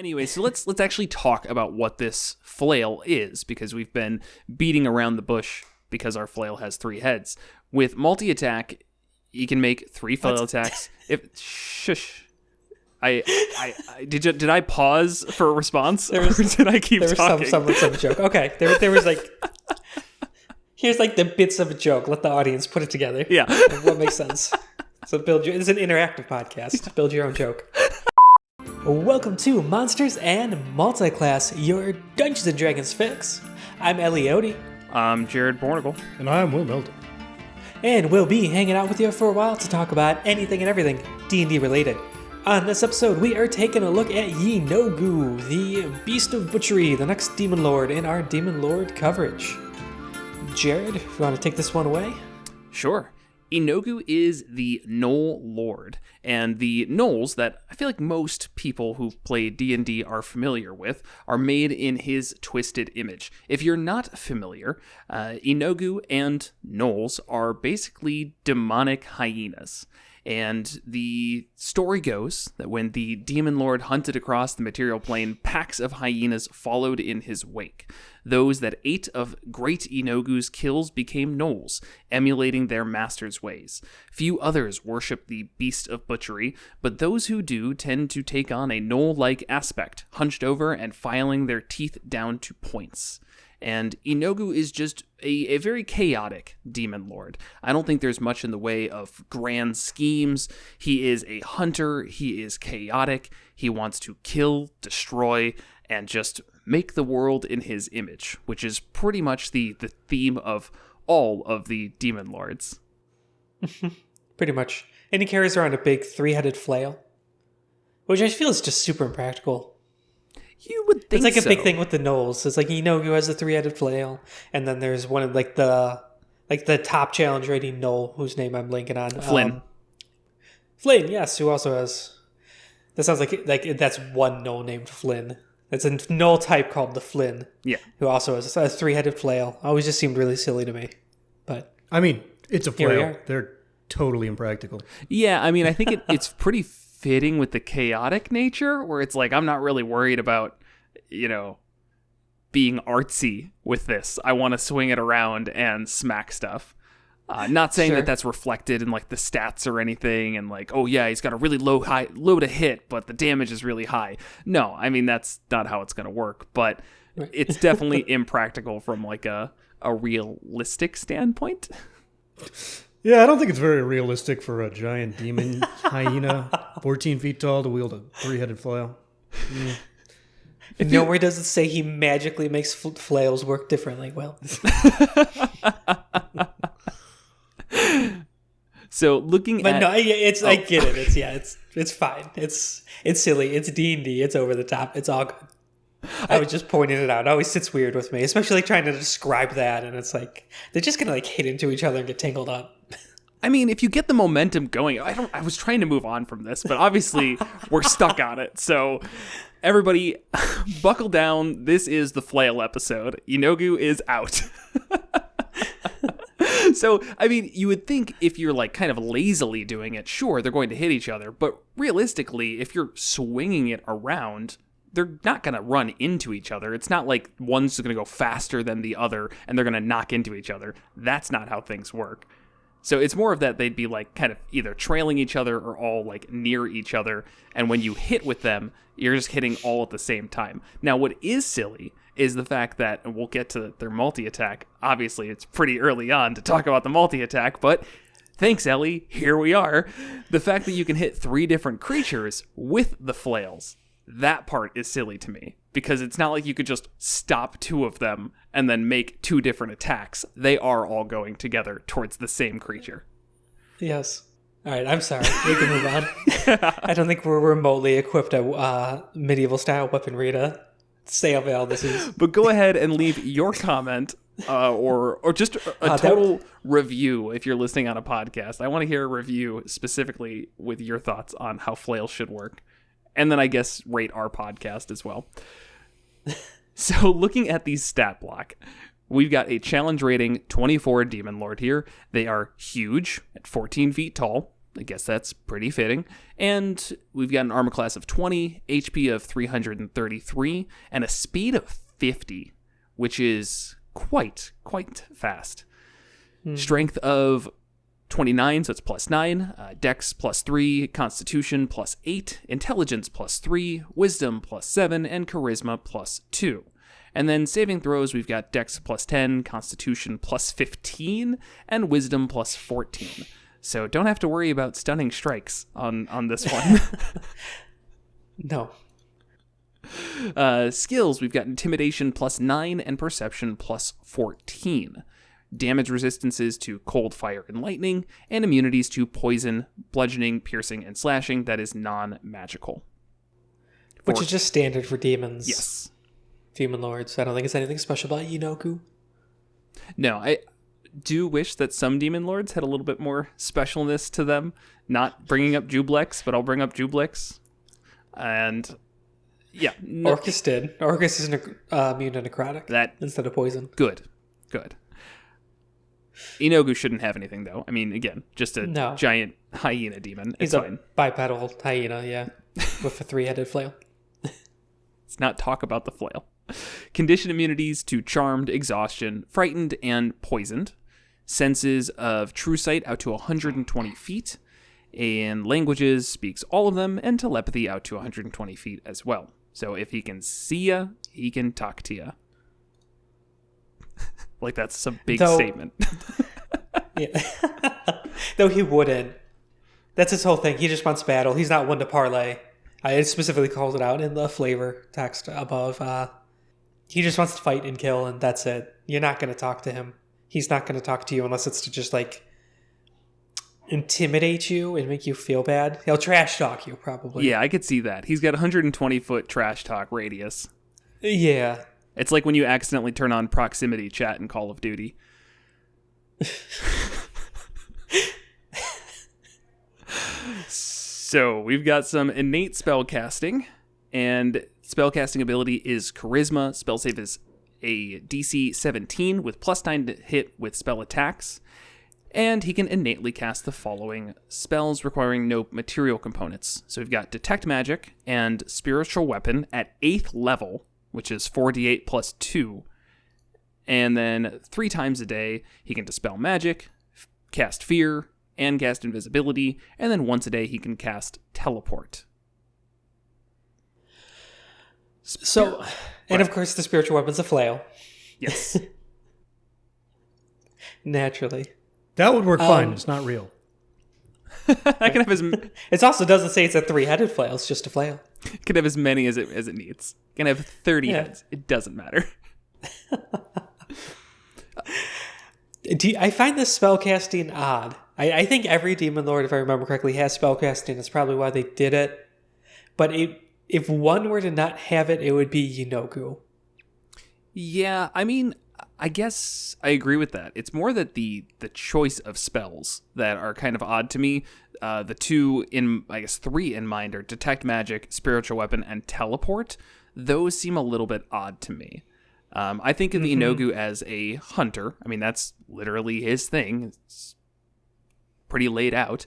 Anyway, so let's actually talk about what this flail is, because we've been beating around the bush because our flail has 3 heads. With multi-attack, you can make 3 flail attacks. Shush. Did I pause for a response, or did I keep talking? There was some joke. Okay, there was like, here's like the bits of a joke. Let the audience put it together. Yeah, what makes sense. So it's an interactive podcast. Build your own joke. Welcome to Monsters and Multiclass, your Dungeons and Dragons fix. I'm Ellie. I'm Jared Bornagle. And I'm Will Milton. And we'll be hanging out with you for a while to talk about anything and everything D&D related. On this episode, we are taking a look at Yeenoghu, the Beast of Butchery, the next Demon Lord in our Demon Lord coverage. Jared, if you want to take this one away? Sure. Yeenoghu is the Gnoll Lord, and the Gnolls that I feel like most people who've played D&D are familiar with are made in his twisted image. If you're not familiar, Yeenoghu and Gnolls are basically demonic hyenas. And the story goes that when the Demon Lord hunted across the material plane, packs of hyenas followed in his wake. Those that ate of great Yeenoghu's kills became gnolls, emulating their master's ways. Few others worship the beast of butchery, but those who do tend to take on a gnoll-like aspect, hunched over and filing their teeth down to points. And Yeenoghu is just a very chaotic demon lord. I don't think there's much in the way of grand schemes. He is a hunter. He is chaotic. He wants to kill, destroy, and just make the world in his image, which is pretty much the theme of all of the demon lords. Pretty much. And he carries around a big 3-headed flail, which I feel is just super impractical. You would think it's like so. A big thing with the gnolls. It's like Yeenoghu has a 3-headed flail, and then there's one of like the top challenge rating gnoll whose name I'm blanking on. Flynn. Flynn, yes, who also has. That sounds like that's one gnoll named Flynn. It's a gnoll type called the Flynn. Yeah. Who also has a 3-headed flail. Always just seemed really silly to me, but I mean, it's a flail. They're totally impractical. Yeah, I mean, I think it's pretty fitting with the chaotic nature, where it's like, I'm not really worried about, being artsy with this. I want to swing it around and smack stuff. Not saying that that's reflected in like the stats or anything, and like, oh yeah, he's got a really low to hit, but the damage is really high. No, I mean, that's not how it's going to work, but it's definitely impractical from like a realistic standpoint. Yeah, I don't think it's very realistic for a giant demon hyena, 14 feet tall, to wield a 3-headed flail. Nowhere does it say he magically makes flails work differently. Well, so looking at, I get it. It's fine. It's silly. It's D&D. It's over the top. It's all good. I was just pointing it out. It always sits weird with me, especially like trying to describe that, and it's like they're just gonna like hit into each other and get tangled up. I mean, if you get the momentum going, I was trying to move on from this, but obviously we're stuck on it. So everybody, buckle down. This is the flail episode. Yeenoghu is out. So, I mean, you would think if you're like kind of lazily doing it, sure, they're going to hit each other. But realistically, if you're swinging it around, they're not going to run into each other. It's not like one's going to go faster than the other and they're going to knock into each other. That's not how things work. So it's more of that they'd be like kind of either trailing each other or all like near each other. And when you hit with them, you're just hitting all at the same time. Now, what is silly is the fact that, and we'll get to their multi-attack. Obviously, it's pretty early on to talk about the multi-attack, but thanks, Ellie. Here we are. The fact that you can hit 3 different creatures with the flails. That part is silly to me, because it's not like you could just stop 2 of them and then make 2 different attacks. They are all going together towards the same creature. Yes. All right, I'm sorry. We can move on. I don't think we're remotely equipped at medieval-style weaponry to say how bad this is. But go ahead and leave your comment or just a total review if you're listening on a podcast. I want to hear a review specifically with your thoughts on how flail should work. And then I guess rate our podcast as well. So looking at the stat block, we've got a challenge rating 24 Demon Lord here. They are huge at 14 feet tall. I guess that's pretty fitting. And we've got an armor class of 20, HP of 333, and a speed of 50, which is quite fast. Strength of 29, so it's +9, Dex +3, Constitution +8, Intelligence +3, Wisdom +7, and Charisma +2. And then saving throws, we've got Dex +10, Constitution +15, and Wisdom +14. So don't have to worry about stunning strikes on this one. No. Skills, we've got Intimidation +9 and Perception +14. Damage resistances to cold, fire, and lightning, and immunities to poison, bludgeoning, piercing, and slashing that is non-magical. Which is just standard for demons. Yes. Demon Lords. I don't think it's anything special about Yeenoghu. No, I do wish that some Demon Lords had a little bit more specialness to them. Not bringing up Jublex, but I'll bring up Jublex. And yeah. No. Orcus did. Orcus is immune to necrotic That instead of poison. Good. Yeenoghu shouldn't have anything, though. I mean, again, just a giant hyena demon. It's fine. A bipedal hyena, yeah, with a 3-headed flail. Let's not talk about the flail. Condition immunities to charmed, exhaustion, frightened, and poisoned. Senses of true sight out to 120 feet. And languages speaks all of them, and telepathy out to 120 feet as well. So if he can see ya, he can talk to ya. Like, that's a big statement. Yeah. Though he wouldn't. That's his whole thing. He just wants battle. He's not one to parlay. It specifically calls it out in the flavor text above. He just wants to fight and kill, and that's it. You're not going to talk to him. He's not going to talk to you unless it's to just, like, intimidate you and make you feel bad. He'll trash talk you, probably. Yeah, I could see that. He's got 120-foot trash talk radius. Yeah. It's like when you accidentally turn on proximity chat in Call of Duty. So we've got some innate spellcasting, and spellcasting ability is Charisma. Spell save is a DC 17 with +9 to hit with spell attacks, and he can innately cast the following spells requiring no material components. So we've got Detect Magic and Spiritual Weapon at 8th level, which is 4d8 plus 2. And then 3 times a day, he can Dispel Magic, cast Fear, and cast Invisibility. And then once a day, he can cast Teleport. So, and of course, the spiritual weapon's a flail. Yes. Naturally. That would work fine. It's not real. I can have It also doesn't say it's a 3-headed flail. It's just a flail. It can have as many as it needs. It can have 30 heads. It doesn't matter. I find this spellcasting odd. I think every Demon Lord, if I remember correctly, has spellcasting. That's probably why they did it. But if one were to not have it, it would be Yeenoghu. Yeah, I mean, I guess I agree with that. It's more that the choice of spells that are kind of odd to me. The 3 in mind are Detect Magic, Spiritual Weapon, and Teleport. Those seem a little bit odd to me. I think of Yeenoghu as a hunter. I mean, that's literally his thing. It's pretty laid out.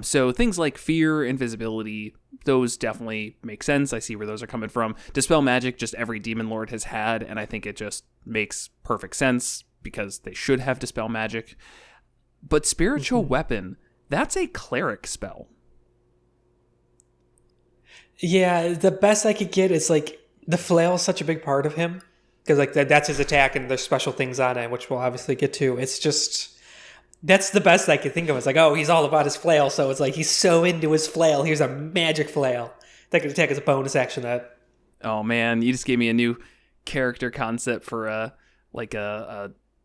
So things like Fear, Invisibility, those definitely make sense. I see where those are coming from. Dispel Magic, just every Demon Lord has had, and I think it just makes perfect sense because they should have Dispel Magic. But Spiritual Weapon, that's a cleric spell. Yeah, the best I could get is like the flail is such a big part of him because like that's his attack and there's special things on it, which we'll obviously get to. It's just that's the best I could think of. It's like, oh, he's all about his flail, so it's like he's so into his flail. Here's a magic flail that can attack as a bonus action. That. Oh man, you just gave me a new character concept for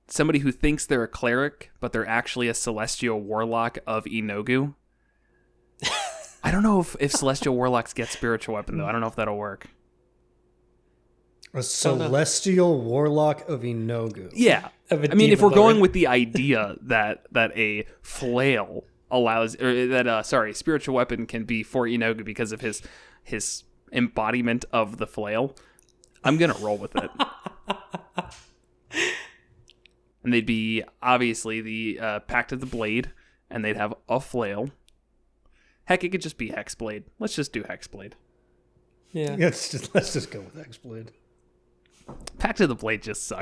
somebody who thinks they're a cleric, but they're actually a celestial warlock of Yeenoghu. I don't know if celestial warlocks get spiritual weapon though. I don't know if that'll work. A celestial warlock of Yeenoghu. Yeah. I mean, if we're going with the idea that a flail allows, or that spiritual weapon can be for Yeenoghu because of his embodiment of the flail, I'm gonna roll with it. And they'd be obviously the Pact of the Blade, and they'd have a flail, Heck, it could just be Hexblade. Let's just do Hexblade. Yeah. Let's just go with Hexblade. Pact of the Blade just sucks.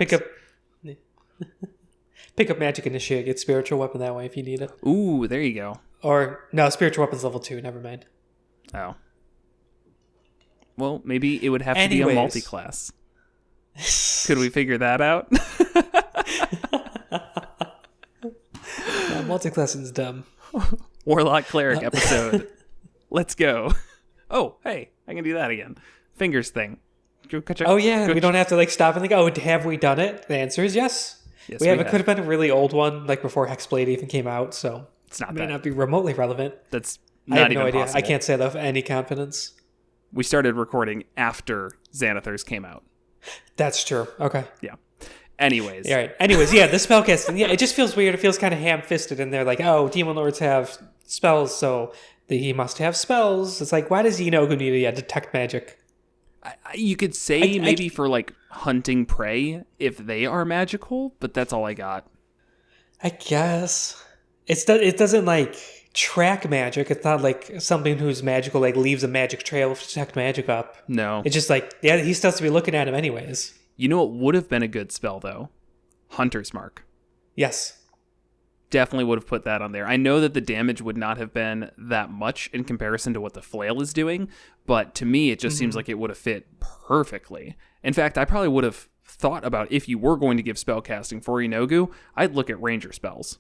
Pick up Magic Initiate, get Spiritual Weapon that way if you need it. Ooh, there you go. Or, no, Spiritual Weapon's level 2, never mind. Oh. Well, maybe it would have to be a multi-class. Could we figure that out? Multi-classing's dumb. Warlock Cleric episode. Let's go. Oh, hey, I can do that again. Fingers thing. Oh, yeah, we don't have to stop and think, oh, have we done it? The answer is yes. Yes, we have. It could have been a really old one, before Hexblade even came out, so it's not it may not be remotely relevant. That's I not have even no idea. possible. I can't say that with any confidence. We started recording after Xanathars came out. That's true. Okay. Yeah. Anyways. All right. Anyways, yeah, the spellcasting, it just feels weird. It feels kind of ham-fisted, and they're like, oh, Demon Lords have spells, so he must have spells. It's like, why does Yeenoghu need to detect magic? You could say maybe for hunting prey if they are magical, but that's all I got. I guess it doesn't track magic. It's not like something who's magical leaves a magic trail to detect magic up. No, it's just he still has to be looking at him anyways. You know what would have been a good spell though? Hunter's Mark. Yes. Definitely would have put that on there. I know that the damage would not have been that much in comparison to what the Flail is doing, but to me, it just seems like it would have fit perfectly. In fact, I probably would have thought about if you were going to give spellcasting for Yeenoghu, I'd look at ranger spells.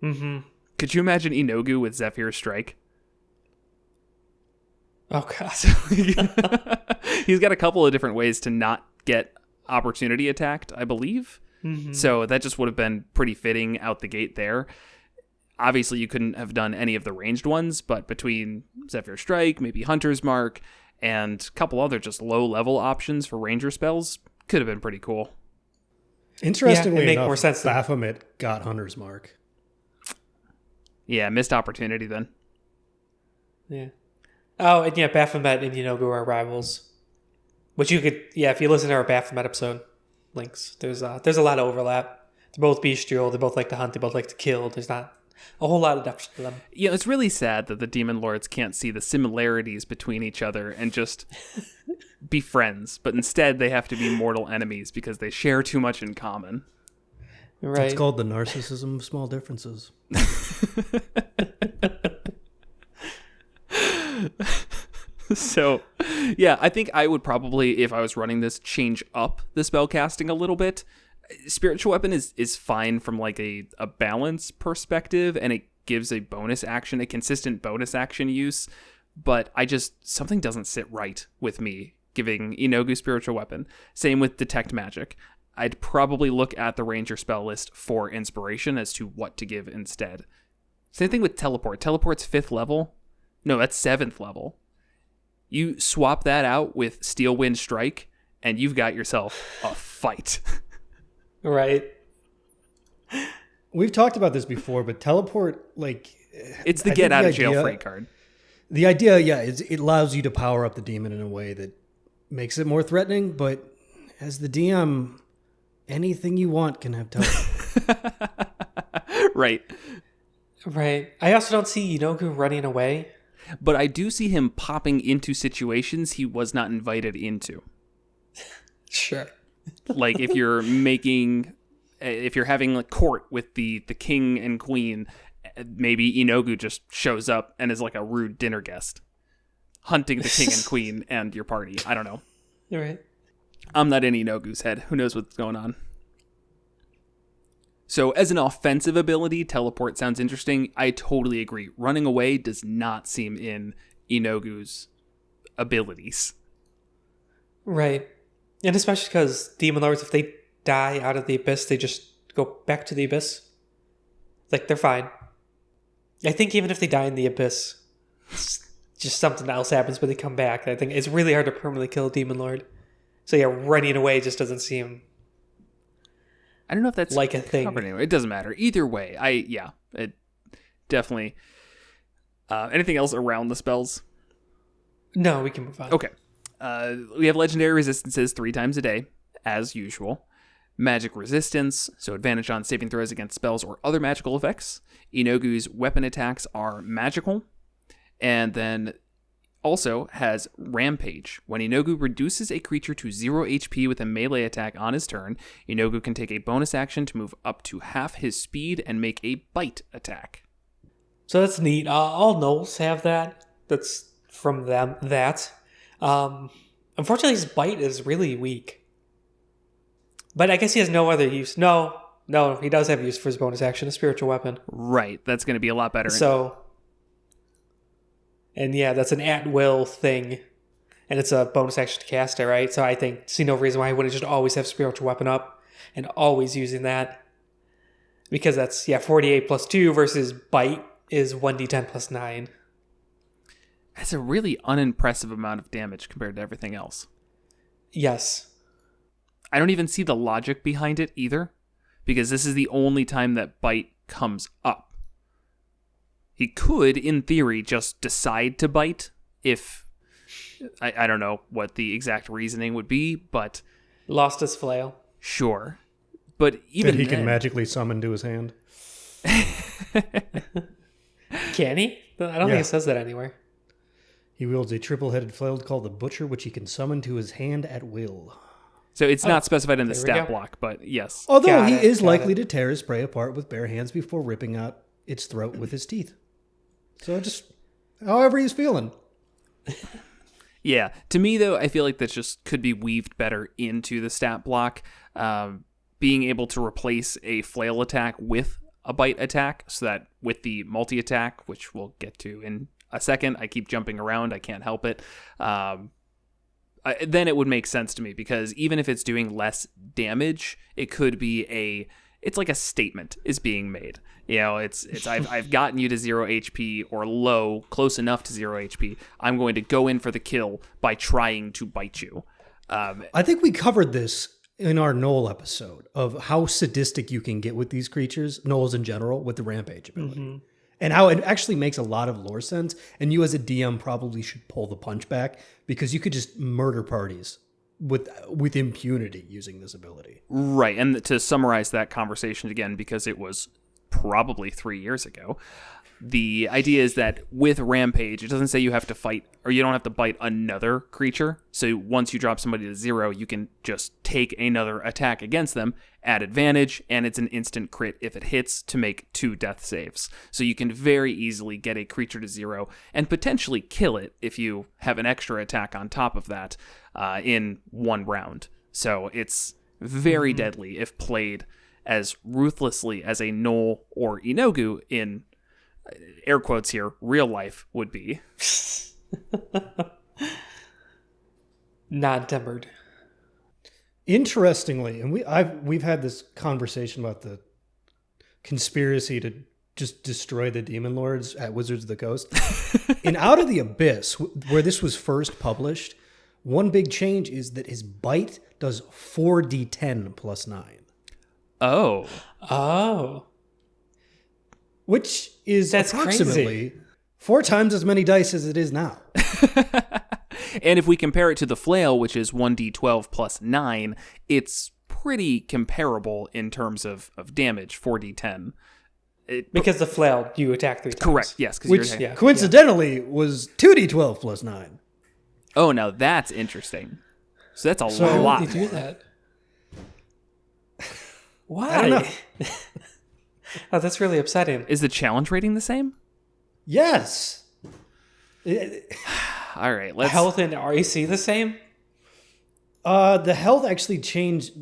Mm-hmm. Could you imagine Yeenoghu with Zephyr Strike? Oh, God. He's got a couple of different ways to not get opportunity attacked, I believe. Mm-hmm. So that just would have been pretty fitting out the gate there. Obviously, you couldn't have done any of the ranged ones, but between Zephyr Strike, maybe Hunter's Mark, and a couple other just low-level options for ranger spells, could have been pretty cool. Interestingly enough, more sense Baphomet got Hunter's Mark. Yeah, missed opportunity then. Yeah. Oh, and yeah, Baphomet and Yeenoghu are rivals. Which you could, if you listen to our Baphomet episode, links, there's a lot of overlap. They're both bestial, they both like to hunt, they both like to kill. There's not a whole lot of depth to them. Yeah, it's really sad that the Demon Lords can't see the similarities between each other and just be friends, but instead they have to be mortal enemies because they share too much in common. Right. It's called the narcissism of small differences. So, yeah, I think I would probably, if I was running this, change up the spellcasting a little bit. Spiritual Weapon is fine from a balance perspective, and it gives a bonus action, a consistent bonus action use, but something doesn't sit right with me giving Yeenoghu Spiritual Weapon. Same with Detect Magic. I'd probably look at the Ranger spell list for inspiration as to what to give instead. Same thing with Teleport. Teleport's 5th level. No, that's 7th level. You swap that out with Steel Wind Strike, and you've got yourself a fight. Right. We've talked about this before, but Teleport, it's the get out of jail free card. The idea, is it allows you to power up the demon in a way that makes it more threatening, but as the DM, anything you want can have Teleport. Right. Right. I also don't see Yeenoghu running away. But I do see him popping into situations he was not invited into. Sure. If you're having court with the king and queen, maybe Yeenoghu just shows up and is like a rude dinner guest, hunting the king and queen and your party. I don't know. You're right. I'm not in Yeenoghu's head. Who knows what's going on? So as an offensive ability, Teleport sounds interesting. I totally agree. Running away does not seem in Yeenoghu's abilities. Right. And especially because Demon Lords, if they die out of the Abyss, they just go back to the Abyss. They're fine. I think even if they die in the Abyss, just something else happens when they come back. I think it's really hard to permanently kill a Demon Lord. So yeah, running away just doesn't seem... I don't know if that's like a thing. Anyway. It doesn't matter. Either way, it definitely... anything else around the spells? No, we can move on. Okay. We have legendary resistances 3 times a day, as usual. Magic resistance, so advantage on saving throws against spells or other magical effects. Yeenoghu's weapon attacks are magical. And then also has Rampage. When Yeenoghu reduces a creature to 0 HP with a melee attack on his turn, Yeenoghu can take a bonus action to move up to half his speed and make a bite attack. So that's neat. All Gnolls have that. That's from them. Unfortunately, his bite is really weak. But I guess he has no other use. No, he does have use for his bonus action, a spiritual weapon. Right, that's going to be a lot better. And yeah, that's an at-will thing. And it's a bonus action to cast it, right? So I see no reason why he wouldn't just always have spiritual weapon up and always using that. Because that's, 48 plus 2 versus bite is 1d10 plus 9. That's a really unimpressive amount of damage compared to everything else. Yes. I don't even see the logic behind it either, because this is the only time that bite comes up. He could, in theory, just decide to bite if... I don't know what the exact reasoning would be, but... Lost his flail. Sure. But even that he can magically summon to his hand. Can he? I don't think it says that anywhere. He wields a triple-headed flail called the Butcher, which he can summon to his hand at will. So it's not specified in the stat block, but yes. Although he is likely to tear his prey apart with bare hands before ripping out its throat with his teeth. So just however he's feeling. Yeah. To me, though, I feel like that just could be weaved better into the stat block. Being able to replace a flail attack with a bite attack, so that with the multi-attack, which we'll get to in a second, I keep jumping around, I can't help it. Then it would make sense to me, because even if it's doing less damage, it could be it's like a statement is being made. You know, it's I've gotten you to 0 HP or low, close enough to 0 HP. I'm going to go in for the kill by trying to bite you. I think we covered this in our Gnoll episode of how sadistic you can get with these creatures, Gnolls in general, with the Rampage ability. Mm-hmm. And how it actually makes a lot of lore sense. And you as a DM probably should pull the punch back, because you could just murder parties with impunity using this ability. Right. And to summarize that conversation again, because it was probably 3 years ago, the idea is that with Rampage, it doesn't say you have to fight, or you don't have to bite another creature. So once you drop somebody to 0, you can just take another attack against them, add advantage, and it's an instant crit if it hits to make 2 death saves. So you can very easily get a creature to 0 and potentially kill it if you have an extra attack on top of that in one round. So it's very deadly if played as ruthlessly as a Gnoll or Yeenoghu in... air quotes here, real life would be. Non-tempered. Interestingly, and we've had this conversation about the conspiracy to just destroy the Demon Lords at Wizards of the Coast. In Out of the Abyss, where this was first published, one big change is that his bite does 4d10 plus 9. Oh. Which is That's approximately crazy. 4 times as many dice as it is now. And if we compare it to the Flail, which is 1d12 plus 9, it's pretty comparable in terms of damage, 4d10. Because the flail, you attack 3 times. Correct, yes. Which coincidentally was 2d12 plus 9. Oh, now that's interesting. So that's a Why lot. would they do that? Why? I don't know. Oh, that's really upsetting. Is the challenge rating the same? Yes. All right, let's... Health and RAC the same? The health actually changed.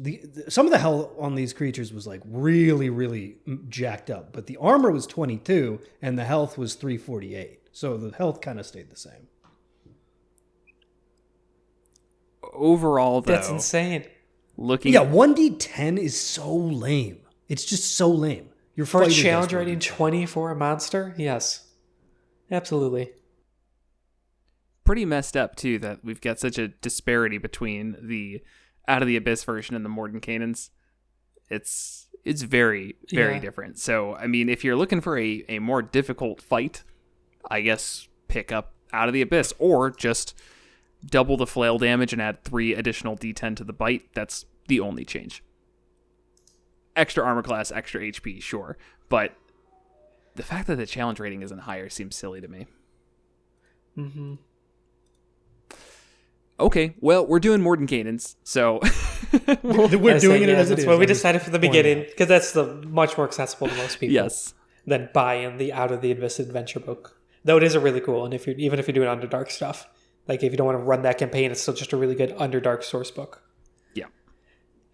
Some of the health on these creatures was like really, really jacked up, but the armor was 22 and the health was 348. So the health kind of stayed the same. Overall, though... That's insane. Looking... Yeah, 1d10 is so lame. It's just so lame. You're For a challenge rating 20 for a monster? Yes. Absolutely. Pretty messed up, too, that we've got such a disparity between the Out of the Abyss version and the Mordenkainen's. It's very, very different. So, I mean, if you're looking for a more difficult fight, I guess pick up Out of the Abyss, or just double the flail damage and add 3 additional d10 to the bite. That's the only change. Extra armor class, extra HP, sure. But the fact that the challenge rating isn't higher seems silly to me. Okay, well, we're doing Mordenkainen's, so... We're doing it as it is. That's what we decided from the beginning, because that's the much more accessible to most people. Yes. Than buying the Out of the Abyss adventure book. Though it is a really cool, and even if you're doing Underdark stuff, like if you don't want to run that campaign, it's still just a really good Underdark source book. Yeah.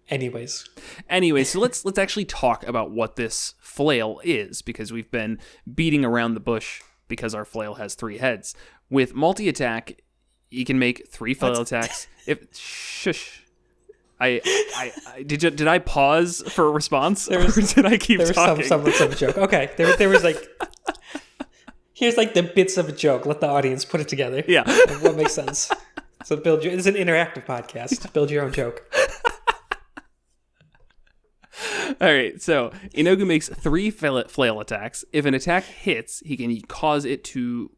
Anyways, so let's actually talk about what this flail is, because we've been beating around the bush because our flail has 3 heads. With multi-attack, you can make 3 flail attacks. Shush. Did I pause for a response, or did I keep talking? There was semblance of a joke. Okay, there was like, here's like the bits of a joke. Let the audience put it together. Yeah, what makes sense. So it's an interactive podcast. Build your own joke. All right, so Yeenoghu makes 3 flail attacks. If an attack hits, he can cause it to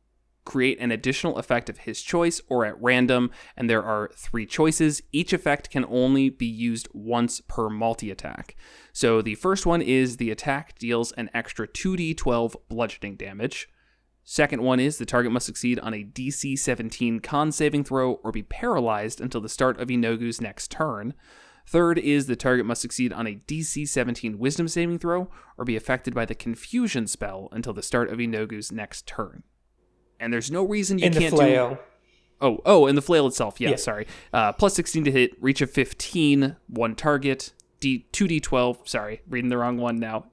create an additional effect of his choice or at random, and there are 3 choices. Each effect can only be used once per multi-attack. So the first one is the attack deals an extra 2d12 bludgeoning damage. Second one is the target must succeed on a DC 17 con saving throw or be paralyzed until the start of Yeenoghu's next turn. Third is the target must succeed on a DC 17 wisdom saving throw or be affected by the confusion spell until the start of Yeenoghu's next turn. And there's no reason you can't do... Oh, and the flail itself. Yeah, sorry. Plus 16 to hit, reach of 15, 1 target, 2d12. Sorry, reading the wrong one now.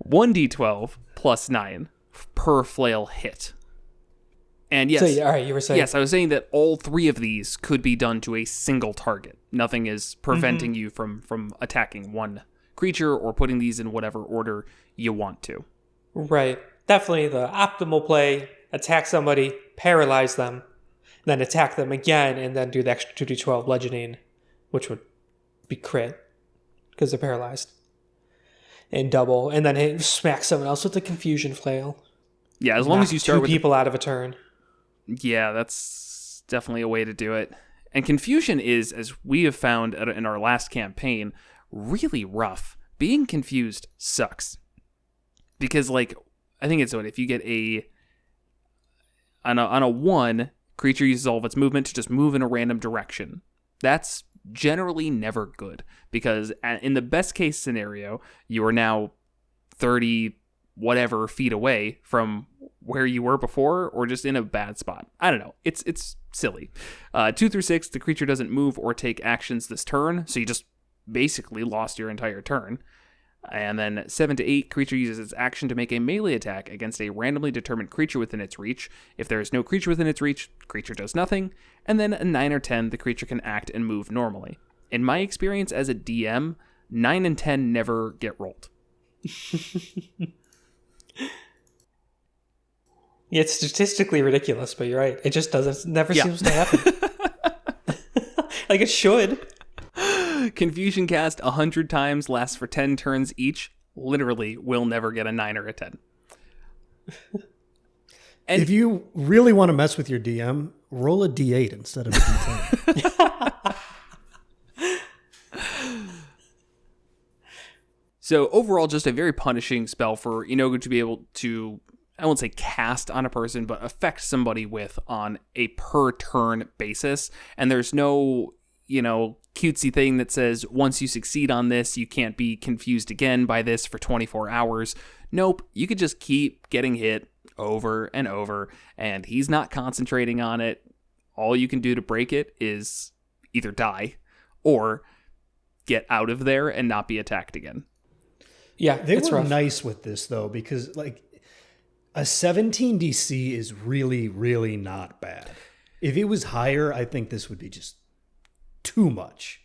1d12 plus 9 per flail hit. And yes, all right, you were saying... Yes, I was saying that all 3 of these could be done to a single target. Nothing is preventing you from attacking one creature or putting these in whatever order you want to. Right. Definitely the optimal play, attack somebody, paralyze them, then attack them again, and then do the extra 2d12 bludgeoning, which would be crit, because they're paralyzed. And double, and then smack someone else with the confusion flail. Yeah, as long as you start 2 with... people out of a turn. Yeah, that's definitely a way to do it. And confusion is, as we have found in our last campaign, really rough. Being confused sucks. Because, like, I think it's if you get on a 1, creature uses all of its movement to just move in a random direction. That's generally never good, because in the best case scenario, you are now 30 whatever feet away from where you were before, or just in a bad spot. I don't know. It's silly. 2 through 6, the creature doesn't move or take actions this turn, so you just basically lost your entire turn. And then 7 to 8, creature uses its action to make a melee attack against a randomly determined creature within its reach. If there is no creature within its reach, creature does nothing. And then a 9 or 10, the creature can act and move normally. In my experience as a DM, 9 and 10 never get rolled. Yeah, it's statistically ridiculous, but you're right. It just never seems to happen. Like it should. Confusion cast 100 times, lasts for 10 turns each, literally will never get a 9 or a 10. And if you really want to mess with your DM, roll a d8 instead of a d10. So overall, just a very punishing spell for Yeenoghu to be able to, I won't say cast on a person, but affect somebody with on a per turn basis. And there's no, cutesy thing that says once you succeed on this, you can't be confused again by this for 24 hours. Nope, you could just keep getting hit over and over, and he's not concentrating on it. All you can do to break it is either die or get out of there and not be attacked again. Yeah, they were rough. Nice with this, though, because a 17 DC is really, really not bad. If it was higher, I think this would be just too much.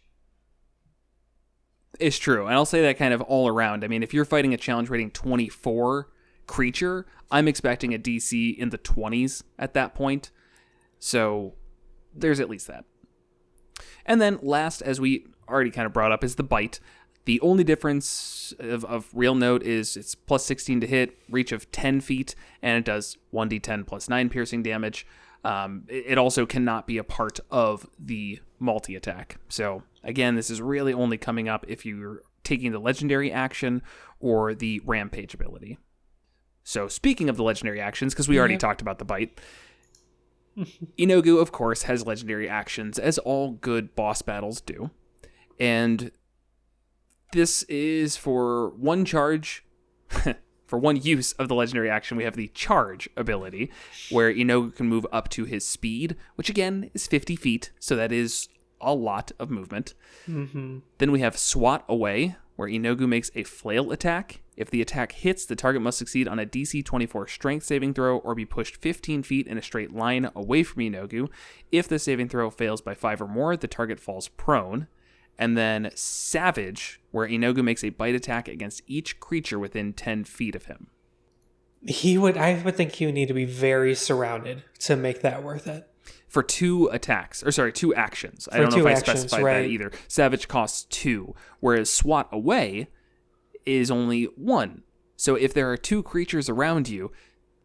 It's true. And I'll say that kind of all around. I mean, if you're fighting a challenge rating 24 creature, I'm expecting a DC in the 20s at that point. So there's at least that. And then last, as we already kind of brought up, is the bite. The only difference of real note is it's plus 16 to hit, reach of 10 feet, and it does 1d10 plus 9 piercing damage. It also cannot be a part of the multi-attack. So again, this is really only coming up if you're taking the legendary action or the Rampage ability. So speaking of the legendary actions, because we already talked about the bite, Yeenoghu, of course, has legendary actions, as all good boss battles do. And this is for one charge, for one use of the legendary action, we have the charge ability, where Yeenoghu can move up to his speed, which again is 50 feet, so that is a lot of movement. Mm-hmm. Then we have swat away, where Yeenoghu makes a flail attack. If the attack hits, the target must succeed on a DC 24 strength saving throw or be pushed 15 feet in a straight line away from Yeenoghu. If the saving throw fails by 5 or more, the target falls prone. And then savage, where Yeenoghu makes a bite attack against each creature within 10 feet of him. I would think he would need to be very surrounded to make that worth it. For 2 actions. I don't know if I specified that either. Savage costs 2, whereas swat away is only 1. So if there are 2 creatures around you,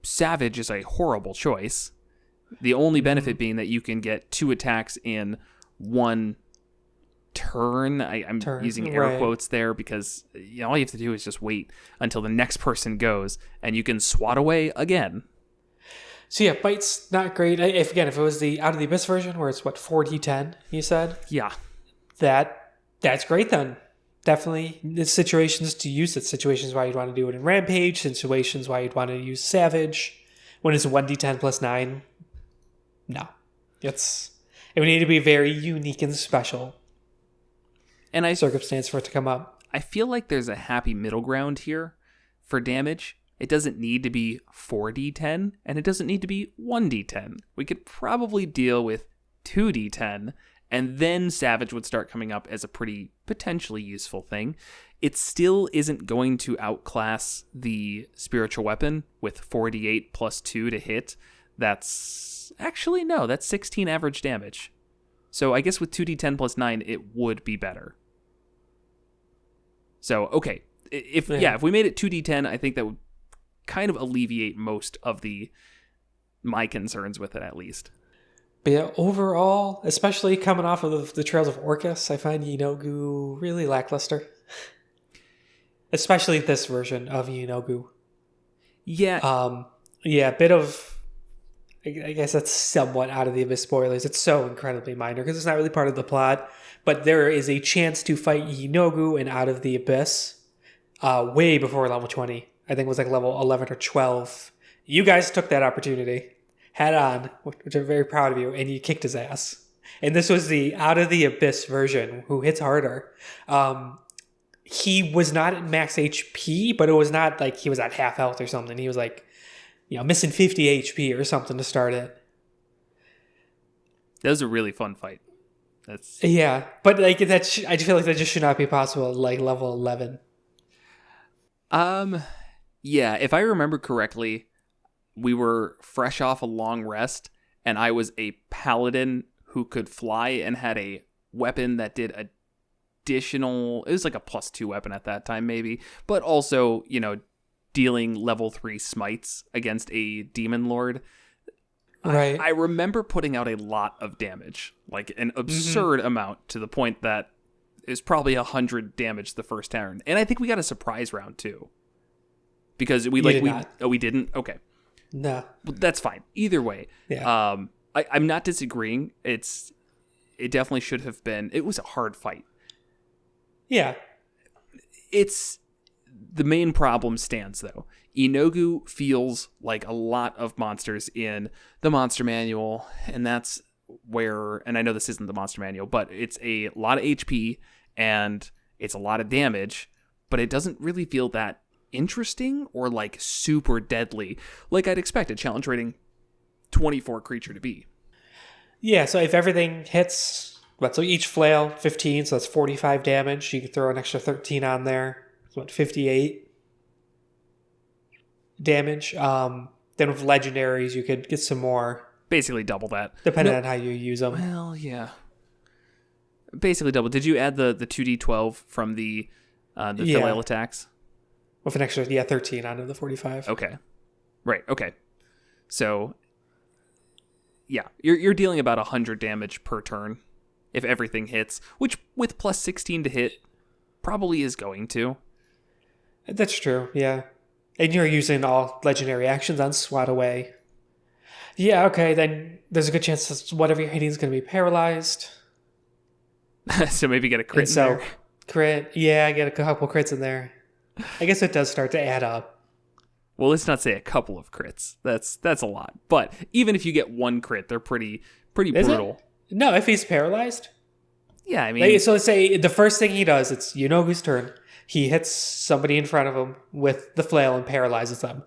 savage is a horrible choice. The only benefit being that you can get 2 attacks in 1 turn. I'm using air quotes there because all you have to do is just wait until the next person goes and you can swat away again. So yeah, bite's not great. If it was the Out of the Abyss version where it's 4d10, you said? Yeah. That's great then. Definitely the situations to use it. Situations why you'd want to do it in Rampage, situations why you'd want to use Savage. When it's 1d10 plus 9, no. It would need to be very unique and special. And circumstance for it to come up. I feel like there's a happy middle ground here for damage. It doesn't need to be 4d10, and it doesn't need to be 1d10. We could probably deal with 2d10, and then Savage would start coming up as a pretty potentially useful thing. It still isn't going to outclass the spiritual weapon with 4d8 plus 2 to hit. That's 16 average damage. So I guess with 2d10 plus 9, it would be better. So, okay. If we made it 2d10, I think that would kind of alleviate most of my concerns with it, at least. But yeah, overall, especially coming off of the Trails of Orcus, I find Yeenoghu really lackluster. Especially this version of Yeenoghu. Yeah. A bit of... I guess that's somewhat Out of the Abyss spoilers. It's so incredibly minor because it's not really part of the plot. But there is a chance to fight Yeenoghu in Out of the Abyss way before level 20. I think it was level 11 or 12. You guys took that opportunity head on, which I'm very proud of you, and you kicked his ass. And this was the Out of the Abyss version, who hits harder. He was not at max HP, but it was not like he was at half health or something. He was missing 50 HP or something to start it. That was a really fun fight. Yeah, but I feel like that just should not be possible at level 11. Yeah, if I remember correctly, we were fresh off a long rest, and I was a paladin who could fly and had a weapon that did additional... It was like a +2 weapon at that time, maybe. But also, dealing level 3 smites against a demon lord. Right. I remember putting out a lot of damage, like an absurd amount, to the point that it was probably 100 damage the first turn. And I think we got a surprise round too. Because we didn't? Okay. No. Well, that's fine. Either way. Yeah. I'm not disagreeing. It definitely should have been. It was a hard fight. Yeah. The main problem stands, though. Yeenoghu feels like a lot of monsters in the monster manual, and that's where, and I know this isn't the monster manual, but it's a lot of HP, and it's a lot of damage, but it doesn't really feel that interesting or super deadly like I'd expect a challenge rating 24 creature to be. Yeah, so if everything hits, so each flail 15, so that's 45 damage. You could throw an extra 13 on there. 58 damage. Then with legendaries, you could get some more. Basically double that. Depending on how you use them. Well, yeah. Basically double. Did you add the 2d12 from the flail attacks? With an extra, 13 onto the 45. Okay. Right, okay. So, yeah, you're dealing about 100 damage per turn if everything hits, which with plus 16 to hit probably is going to. That's true, yeah. And you're using all legendary actions on Swat Away. Yeah, okay, then there's a good chance that whatever you're hitting is going to be paralyzed. So maybe get a crit in So, there. crit. Yeah, I get a couple crits in there. I guess it does start to add up. Well, let's not say a couple of crits. That's a lot. But even if you get one crit, they're pretty Is brutal. it? No, if he's paralyzed. Yeah, I mean, So let's say the first thing he does, it's Yeenoghu's turn. He hits somebody in front of him with the flail and paralyzes them.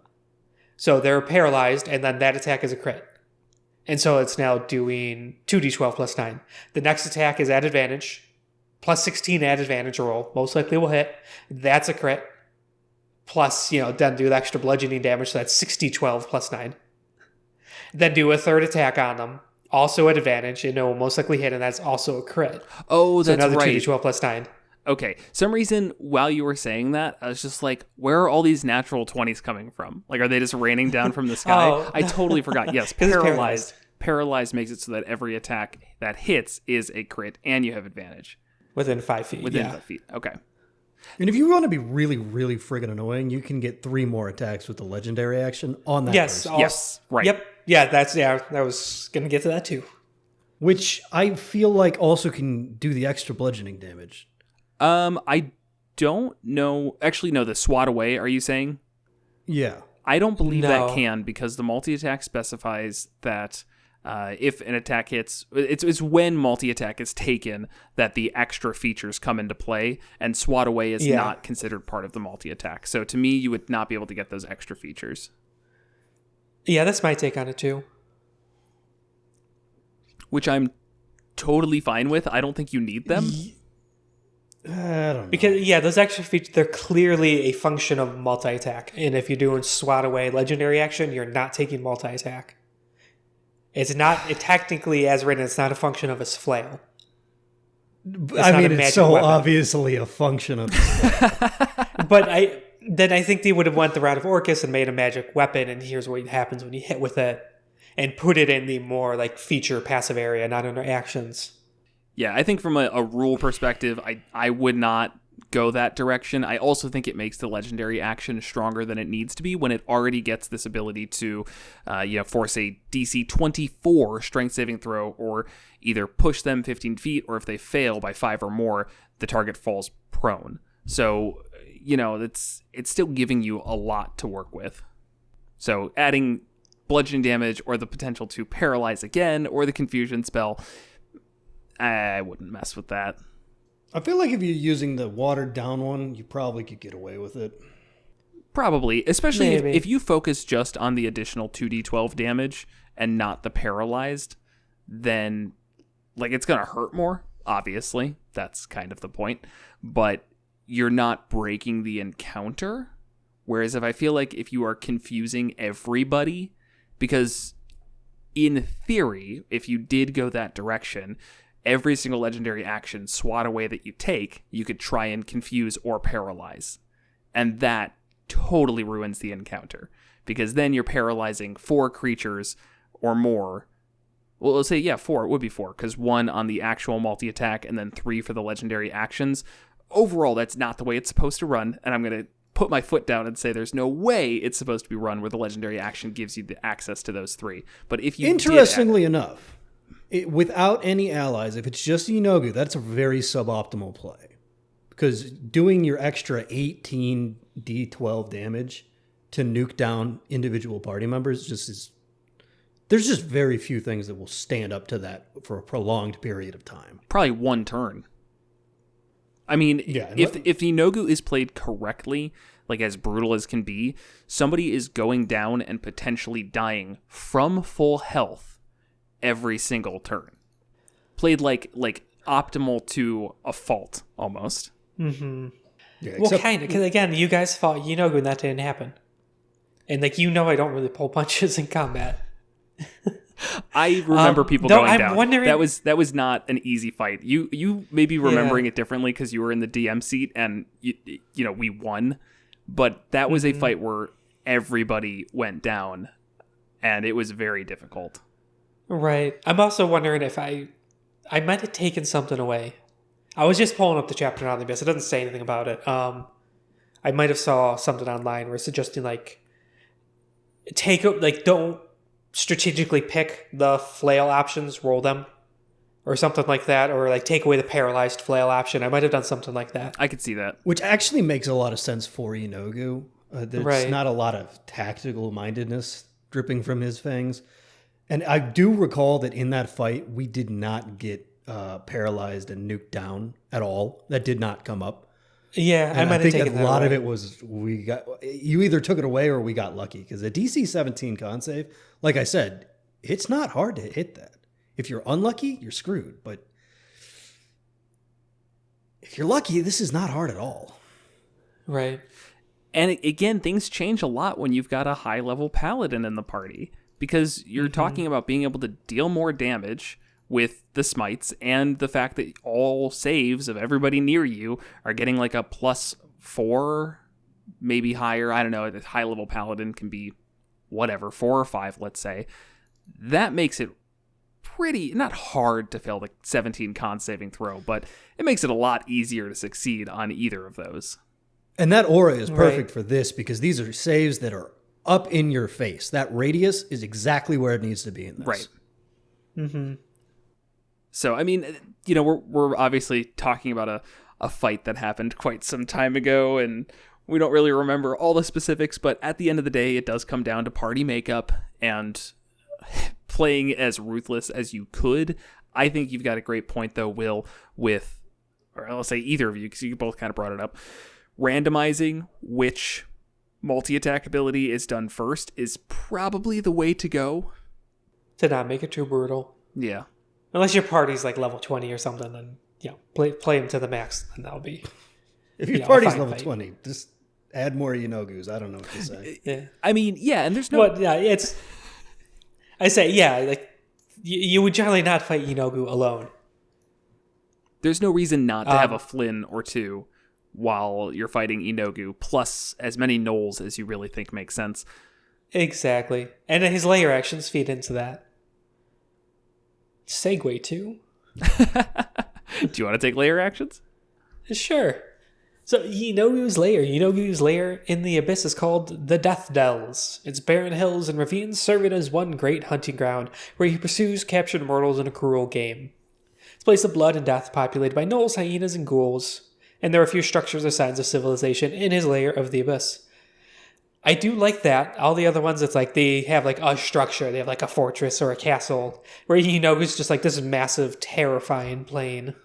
So they're paralyzed, and then that attack is a crit. And so it's now doing 2d12 plus 9. The next attack is at advantage. Plus 16 at advantage roll. Most likely will hit. That's a crit. Plus, then do the extra bludgeoning damage, so that's 6d12 plus 9. Then do a third attack on them. Also at advantage, and it will most likely hit, and that's also a crit. oh, that's So another right. 2d12 plus 9. Okay, some reason while you were saying that, I was just like, where are all these natural 20s coming from? Like, are they just raining down from the sky? Oh. I totally forgot. Yes, 'Cause it's paralyzed. Paralyzed makes it so that every attack that hits is a crit, and you have advantage. Within 5 feet. Within yeah. 5 feet. Okay. And if you want to be really, really friggin' annoying, you can get 3 more attacks with the legendary action on that Yes. person. Yes, right. Yep. Yeah, I was going to get to that too. Which I feel like also can do the extra bludgeoning damage. I don't know. Actually, no, the swat away, are you saying? Yeah. I don't believe No. that can, because the multi-attack specifies that if an attack hits, it's when multi-attack is taken that the extra features come into play, and swat away is not considered part of the multi-attack. So to me, you would not be able to get those extra features. Yeah, that's my take on it too. Which I'm totally fine with. I don't think you need them. I don't know. Because, those extra features, they're clearly a function of multi-attack. And if you're doing swat away legendary action, you're not taking multi-attack. It's not, technically as written, it's not a function of his flail. It's so weapon. obviously a function of But I think they would have went the route of Orcus and made a magic weapon, and here's what happens when you hit with it, and put it in the more like feature passive area, not under actions. Yeah, I think from a rule perspective, I would not go that direction. I also think it makes the legendary action stronger than it needs to be when it already gets this ability to force a DC 24 strength saving throw, or either push them 15 feet, or if they fail by 5 or more, the target falls prone. So, it's still giving you a lot to work with. So adding bludgeoning damage, or the potential to paralyze again, or the confusion spell, I wouldn't mess with that. I feel like if you're using the watered down one, you probably could get away with it. Probably, especially Maybe. if you focus just on the additional 2d12 damage and not the paralyzed, then it's going to hurt more, obviously. That's kind of the point. But you're not breaking the encounter. Whereas if I feel like if you are confusing everybody, because in theory, if you did go that direction, every single legendary action swat away that you take, you could try and confuse or paralyze. And that totally ruins the encounter, because then you're paralyzing 4 creatures or more. Well, let's say, 4. It would be 4, because 1 on the actual multi-attack and then 3 for the legendary actions. Overall, that's not the way it's supposed to run, and I'm going to put my foot down and say there's no way it's supposed to be run where the legendary action gives you the access to those 3. But if you Interestingly enough, without any allies, if it's just Yeenoghu, that's a very suboptimal play. Because doing your extra 18 D12 damage to nuke down individual party members there's just very few things that will stand up to that for a prolonged period of time. probably 1 turn. I mean, if Yeenoghu is played correctly, as brutal as can be, somebody is going down and potentially dying from full health every single turn. Played like optimal to a fault, almost. Mm-hmm. Yeah, Well, kind of, because again, you guys fought Yeenoghu and that didn't happen. And I don't really pull punches in combat. I remember people though going I'm down. wondering- That was not an easy fight. You may be remembering it differently because you were in the DM seat and we won, but that was a fight where everybody went down, and it was very difficult. Right. I'm also wondering if I might have taken something away. I was just pulling up the chapter on the abyss. It doesn't say anything about it. I might have saw something online where it's suggesting like don't strategically pick the flail options, roll them, or something like that, or like take away the paralyzed flail option. I might have done something like that. I could see that. Which actually makes a lot of sense for Yeenoghu. There's not a lot of tactical mindedness dripping from his fangs. And I do recall that in that fight, we did not get paralyzed and nuked down at all. That did not come up. Yeah, and I might have taken think a that lot away. of it was you either took it away or we got lucky, because a DC 17 con save, like I said, it's not hard to hit that. If you're unlucky, you're screwed. But if you're lucky, this is not hard at all. Right. And again, things change a lot when you've got a high-level paladin in the party, because you're talking about being able to deal more damage with the smites, and the fact that all saves of everybody near you are getting like a +4, maybe higher. I don't know. A high-level paladin can be whatever, 4 or 5, let's say. That makes it pretty, not hard to fail the 17 con saving throw, but it makes it a lot easier to succeed on either of those. And that aura is perfect for this, because these are saves that are up in your face. That radius is exactly where it needs to be in this. Right. Mm-hmm. So, I mean, you know, we're obviously talking about a fight that happened quite some time ago, and we don't really remember all the specifics, but at the end of the day, it does come down to party makeup and playing as ruthless as you could. I think you've got a great point, though, Will, with, or I'll say either of you, because you both kind of brought it up, randomizing which multi-attack ability is done first is probably the way to go. To not make it too brutal. Yeah. Unless your party's like level 20 or something, then play them to the max, and that'll be. If your party's level 20, just add more Yeenoghu's. I don't know what to say. Yeah. I mean, yeah, and there's no. Well, yeah, it's. I say, yeah, like you would generally not fight Yeenoghu alone. There's no reason not to have a Flynn or two while you're fighting Yeenoghu, plus as many Gnolls as you really think makes sense. Exactly, and his layer actions feed into that. Segue to. Do you want to take layer actions? Sure. So Yeenoghu's lair in the abyss is called the Death Dells. Its barren hills and ravines serve it as one great hunting ground where he pursues captured mortals in a cruel game. It's a place of blood and death populated by gnolls, hyenas, and ghouls, and there are few structures or signs of civilization in his lair of the abyss. I do like that. All the other ones, it's like they have like a structure. They have like a fortress or a castle, where Yeenoghu's just like this massive, terrifying plain.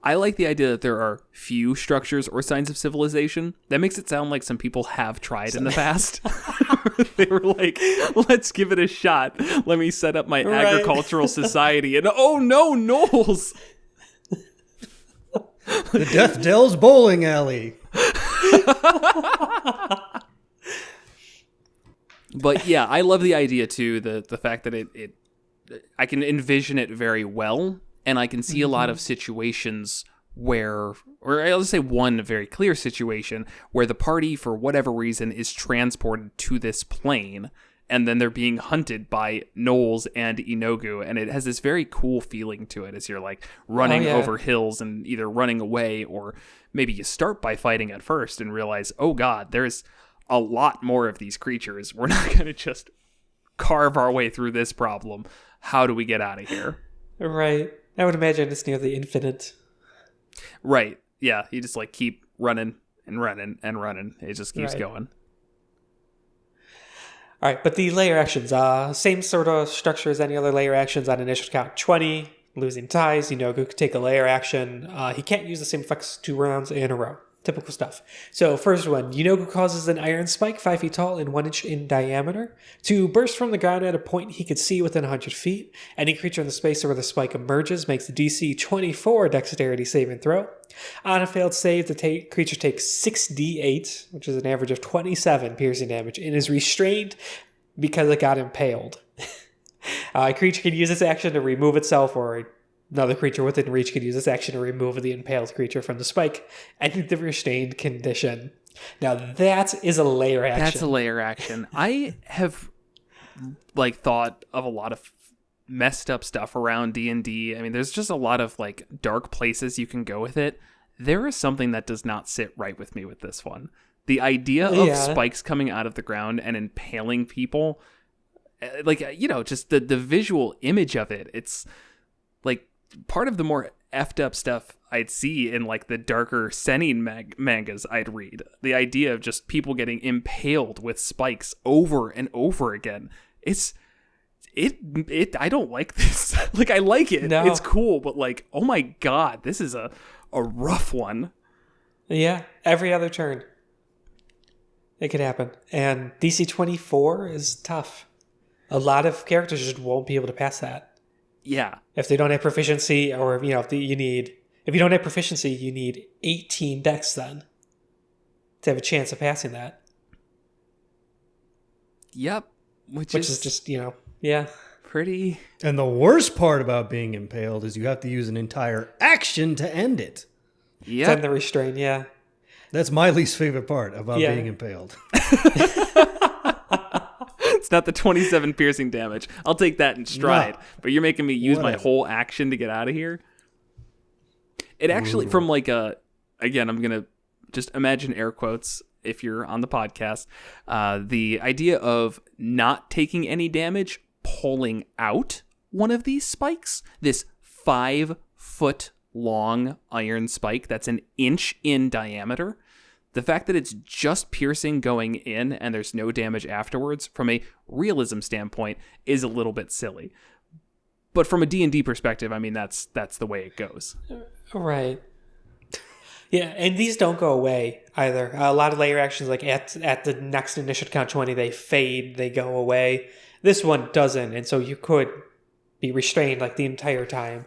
I like the idea that there are few structures or signs of civilization. That makes it sound like some people have tried in the past. They were like, let's give it a shot. Let me set up my agricultural society. And oh no, gnolls! The Death Dells bowling alley. But yeah, I love the idea too, the fact that it I can envision it very well, and I can see a lot of situations where, or I'll just say one very clear situation, where the party, for whatever reason, is transported to this plane, and then they're being hunted by gnolls and Yeenoghu, and it has this very cool feeling to it as you're like running over hills and either running away, or maybe you start by fighting at first and realize, oh god, there's a lot more of these creatures. We're not going to just carve our way through this problem. How do we get out of here? Right. I would imagine it's near the infinite. Right. Yeah. You just like keep running and running and running. It just keeps going. All right. But the layer actions, same sort of structure as any other layer actions on initial count 20. Losing ties. Yeenoghu could take a layer action. He can't use the same effects 2 rounds in a row. Typical stuff. So first one, Yeenoghu causes an iron spike 5 feet tall and 1 inch in diameter to burst from the ground at a point he could see within 100 feet. Any creature in the space where the spike emerges makes a DC 24 dexterity saving throw. On a failed save, the creature takes 6d8, which is an average of 27 piercing damage, and is restrained because it got impaled. A creature can use its action to remove itself, or another creature within reach could use this action to remove the impaled creature from the spike and the restrained condition. Now that is a layer action. That's a layer action. I have like thought of a lot of messed up stuff around D&D. I mean, there's just a lot of like dark places you can go with it. There is something that does not sit right with me with this one. The idea of spikes coming out of the ground and impaling people, like, just the visual image of it. It's like part of the more effed up stuff I'd see in like the darker Senin mangas I'd read. The idea of just people getting impaled with spikes over and over again. I don't like this. Like, I like it. No. It's cool, but like, oh my God, this is a rough one. Yeah, every other turn it could happen. And DC 24 is tough. A lot of characters just won't be able to pass that. Yeah. If they don't have proficiency, or if you don't have proficiency, you need 18 dex then to have a chance of passing that. Yep. Which is just, yeah. Pretty. And the worst part about being impaled is you have to use an entire action to end it. Yeah. To end the restraint, yeah. That's my least favorite part about being impaled. It's not the 27 piercing damage. I'll take that in stride. No. But you're making me use my whole action to get out of here. It actually, from like again, I'm going to just imagine air quotes if you're on the podcast. The idea of not taking any damage, pulling out one of these spikes, this 5-foot long iron spike that's an inch in diameter. The fact that it's just piercing going in and there's no damage afterwards, from a realism standpoint, is a little bit silly. But from a D&D perspective, I mean, that's the way it goes. Right. Yeah, and these don't go away either. A lot of layer actions, like at the next initial count 20, they fade, they go away. This one doesn't, and so you could be restrained like the entire time.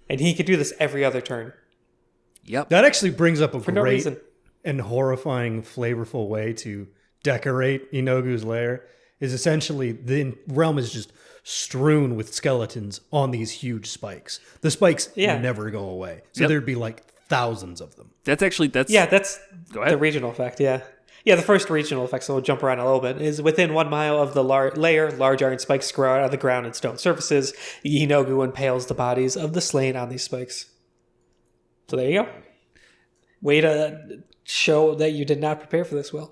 And he could do this every other turn. Yep. That actually brings up a great and horrifying, flavorful way to decorate Yeenoghu's lair. Is essentially the realm is just strewn with skeletons on these huge spikes. The spikes never go away. So there'd be like thousands of them. That's the regional effect, yeah. Yeah, the first regional effect, so we'll jump around a little bit, is within 1 mile of the lair, large iron spikes grow out of the ground and stone surfaces. Yeenoghu impales the bodies of the slain on these spikes. So there you go. Way to show that you did not prepare for this, Will.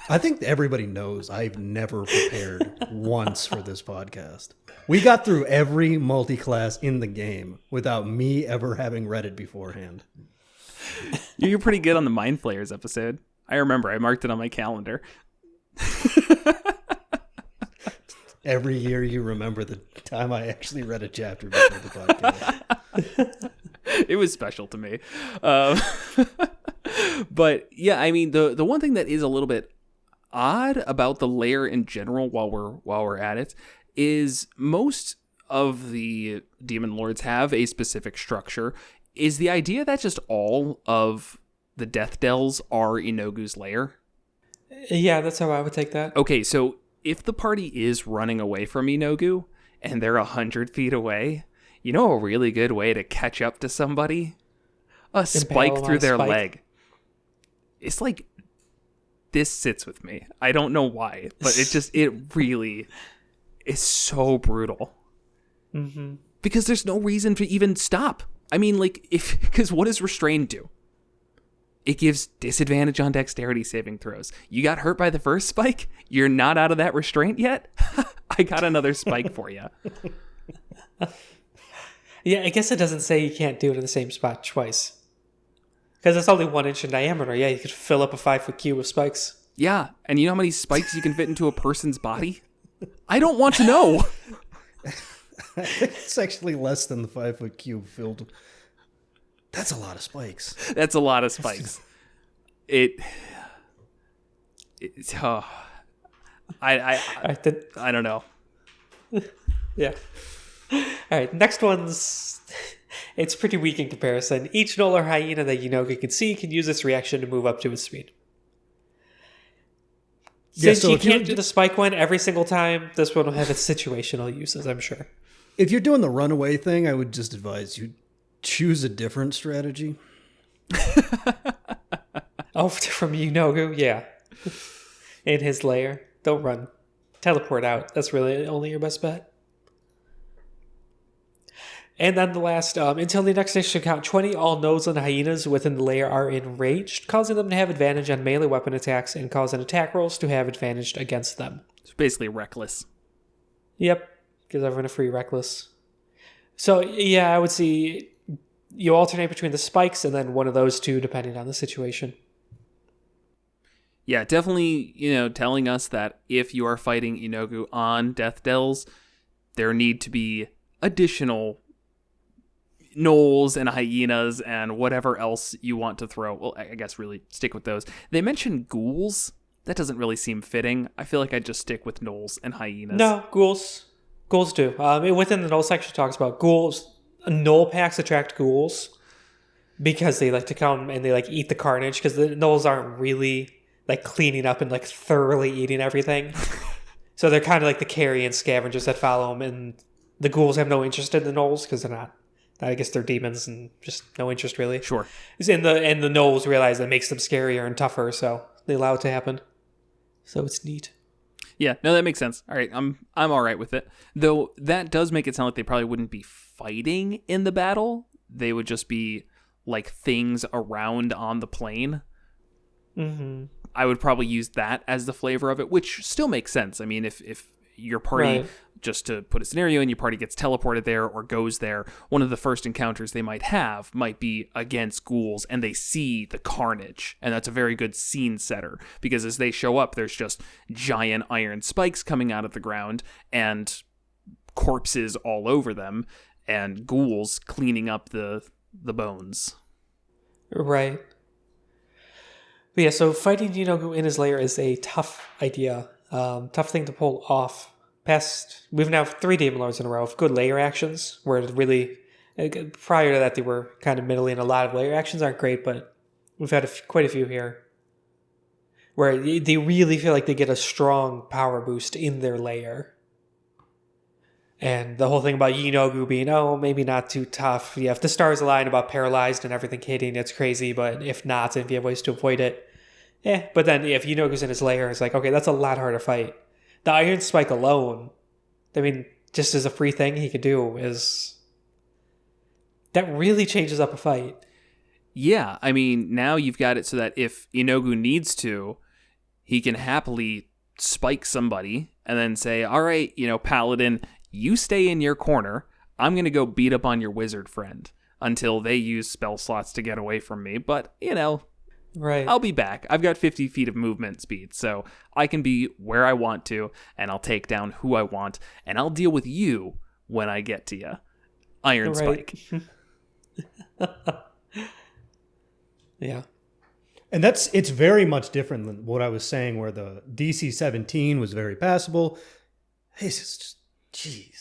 I think everybody knows I've never prepared once for this podcast. We got through every multi-class in the game without me ever having read it beforehand. You're pretty good on the Mind Flayers episode. I remember. I marked it on my calendar. Every year you remember the time I actually read a chapter before the podcast. It was special to me. But yeah, I mean, the one thing that is a little bit odd about the lair in general while we're at it is most of the demon lords have a specific structure. Is the idea that just all of the death dells are Yeenoghu's lair? Yeah, that's how I would take that. Okay, so if the party is running away from Yeenoghu and they're 100 feet away, you know a really good way to catch up to somebody? A spike through their leg. It's like, this sits with me. I don't know why, but it really is so brutal. Mm-hmm. Because there's no reason to even stop. I mean, like, because what does restrain do? It gives disadvantage on dexterity saving throws. You got hurt by the first spike? You're not out of that restraint yet? I got another spike for you. Yeah, I guess it doesn't say you can't do it in the same spot twice. Because it's only 1 inch in diameter. Yeah, you could fill up a 5-foot cube of spikes. Yeah, and you know how many spikes you can fit into a person's body? I don't want to know. I think it's actually less than the 5-foot cube filled. That's a lot of spikes. That's a lot of spikes. It's I don't know. Yeah. All right, next one's... It's pretty weak in comparison. Each gnoll or hyena that Yeenoghu can see can use its reaction to move up to its speed. Since you can't do the spike one every single time, this one will have its situational uses, I'm sure. If you're doing the runaway thing, I would just advise you choose a different strategy. Oh, from Yeenoghu? Yeah. In his lair. Don't run. Teleport out. That's really only your best bet. And then the last, until the next nation count 20, all gnolls and hyenas within the lair are enraged, causing them to have advantage on melee weapon attacks and causing attack rolls to have advantage against them. It's basically reckless. Yep, gives everyone a free reckless. So, yeah, I would see you alternate between the spikes and then one of those two, depending on the situation. Yeah, definitely, telling us that if you are fighting Yeenoghu on Death Dells, there need to be additional gnolls and hyenas and whatever else you want to throw. Well, I guess really stick with those. They mentioned ghouls. That doesn't really seem fitting. I feel like I'd just stick with gnolls and hyenas. No, ghouls. Ghouls do. Within the gnoll section, it talks about ghouls. Gnoll packs attract ghouls because they like to come and they like eat the carnage, because the gnolls aren't really like cleaning up and like thoroughly eating everything. So they're kind of like the carrion scavengers that follow them, and the ghouls have no interest in the gnolls because they're not. I guess they're demons and just no interest really. Sure. And the gnolls realize that makes them scarier and tougher, so they allow it to happen. So it's neat. Yeah, no, that makes sense. All right, I'm all right with it. Though that does make it sound like they probably wouldn't be fighting in the battle. They would just be like things around on the plane. Mm-hmm. I would probably use that as the flavor of it, which still makes sense. I mean, if your party, right. Just to put a scenario in, your party gets teleported there or goes there, one of the first encounters they might have might be against ghouls, and they see the carnage, and that's a very good scene setter, because as they show up, there's just giant iron spikes coming out of the ground, and corpses all over them, and ghouls cleaning up the bones. Right. But yeah, so fighting Yeenoghu in his lair is a tough idea, tough thing to pull off. We've now 3 Demon Lords in a row of good lair actions, where it really, prior to that, they were kind of middling. A lot of lair actions aren't great, but we've had quite a few here, where they really feel like they get a strong power boost in their lair. And the whole thing about Yeenoghu being, maybe not too tough. Yeah, if the stars align about paralyzed and everything hitting, it's crazy, but if not, if you have ways to avoid it, but then if Yeenoghu's in his lair, it's like, okay, that's a lot harder to fight. The Iron Spike alone, I mean, just as a free thing he could do, that really changes up a fight. Yeah, I mean, now you've got it so that if Yeenoghu needs to, he can happily spike somebody and then say, all right, Paladin, you stay in your corner. I'm going to go beat up on your wizard friend until they use spell slots to get away from me. But, right. I'll be back. I've got 50 feet of movement speed, so I can be where I want to, and I'll take down who I want, and I'll deal with you when I get to you. Iron Spike. Yeah. And it's very much different than what I was saying, where the DC 17 was very passable. This is just, jeez.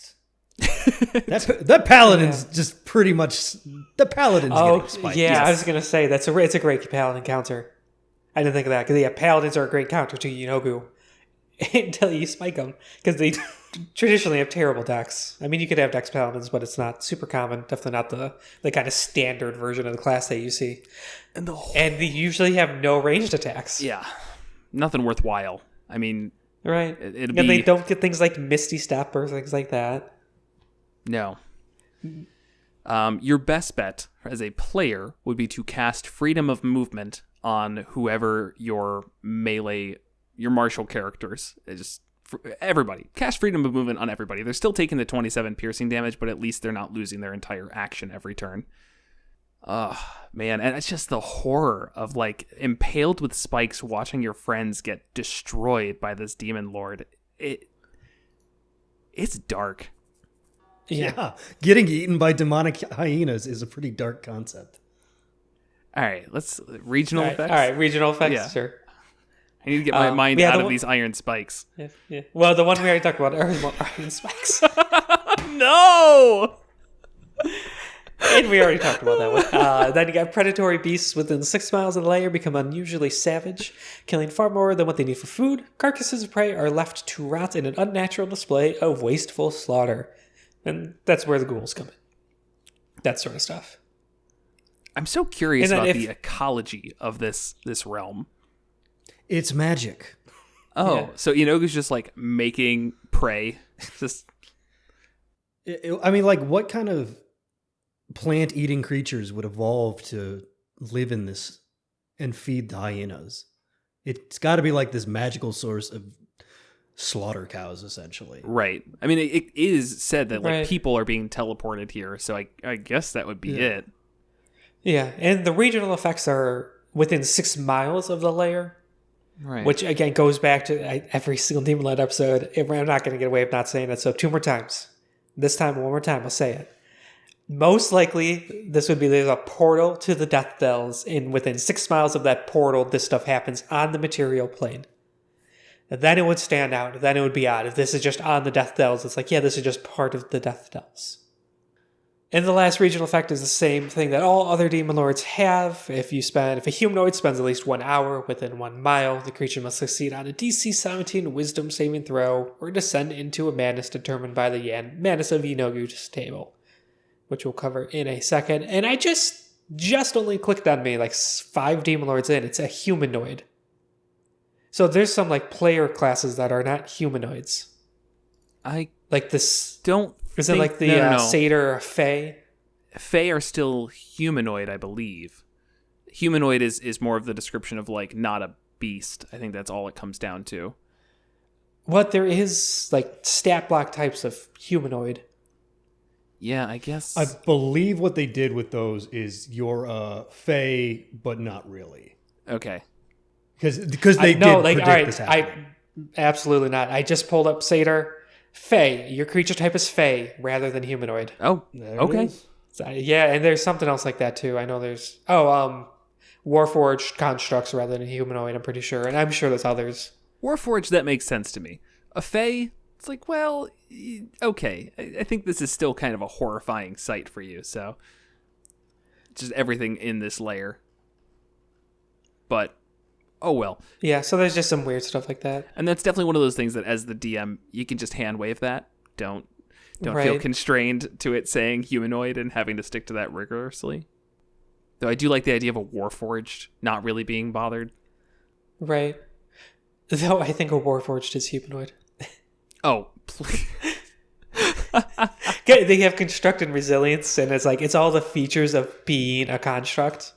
that paladin's just pretty much the paladin's getting spiked. Yeah, yes. I was gonna say it's a great paladin counter. I didn't think of that, because paladins are a great counter to Yeenoghu until you spike them, because they traditionally have terrible decks. I mean, you could have dex paladins, but it's not super common. Definitely not the kind of standard version of the class that you see. And they usually have no ranged attacks. Yeah, nothing worthwhile. I mean, right? And they don't get things like Misty Step or things like that. No. Your best bet as a player would be to cast Freedom of Movement on whoever your martial characters. Everybody. Cast Freedom of Movement on everybody. They're still taking the 27 piercing damage, but at least they're not losing their entire action every turn. Man, and it's just the horror of impaled with spikes, watching your friends get destroyed by this demon lord. It's dark. Yeah, getting eaten by demonic hyenas is a pretty dark concept. All right, let's regional effects. All right, regional effects, yeah. Sure. I need to get my mind out of these iron spikes. Yeah. Well, the one we already talked about are iron spikes. No! And we already talked about that one. Then you got predatory beasts within 6 miles of the lair become unusually savage, killing far more than what they need for food. Carcasses of prey are left to rot in an unnatural display of wasteful slaughter. And that's where the ghouls come in. That sort of stuff. I'm so curious about the ecology of this realm. It's magic. Oh, yeah. So Yeenoghu's just making prey. Just I mean, what kind of plant-eating creatures would evolve to live in this and feed the hyenas. It's got to be like this magical source of slaughter cows, essentially. Right. I mean, it is said that like Right. people are being teleported here, so I guess that would be it. Yeah, and the regional effects are within 6 miles of the lair, Right. which again goes back to every single Demon Lord episode. I'm not going to get away with not saying it, so 2 more times. This time, 1 more time, I'll say it. Most likely, this would be there's a portal to the Death Dells, and within 6 miles of that portal, this stuff happens on the material plane. And then it would stand out. Then it would be odd. If this is just on the Death Dells, it's like, yeah, this is just part of the Death Dells. And the last regional effect is the same thing that all other Demon Lords have. If a humanoid spends at least 1 hour within 1 mile, the creature must succeed on a DC 17 Wisdom saving throw or descend into a madness determined by the Madness of Yeenoghu's table, which we'll cover in a second. And I just only clicked on me like 5 Demon Lords in. It's a humanoid. So there's some like player classes that are not humanoids. I Like this. don't. Is it like the Satyr or Fae? Fae are still humanoid, I believe. Humanoid is more of the description of like not a beast. I think that's all it comes down to. What there is like stat block types of humanoid. Yeah, I guess. I believe what they did with those is you're Fae, but not really. Okay. Because they did predict this happening. Absolutely not. I just pulled up Satyr. Fae. Your creature type is Fae rather than humanoid. Oh, There it okay. is. So, yeah, and there's something else like that too. I know there's Warforged constructs rather than humanoid, I'm pretty sure. And I'm sure there's others. Warforged, that makes sense to me. A Fae, it's like, well, okay. I think this is still kind of a horrifying sight for you, so. Just everything in this layer. But, oh well. Yeah, so there's just some weird stuff like that. And that's definitely one of those things that as the DM, you can just hand wave that. Don't feel Right. constrained to it saying humanoid and having to stick to that rigorously. Though I do like the idea of a Warforged not really being bothered. Right. Though I think a Warforged is humanoid. Oh, please. Okay, they have construct and resilience, and it's all the features of being a construct.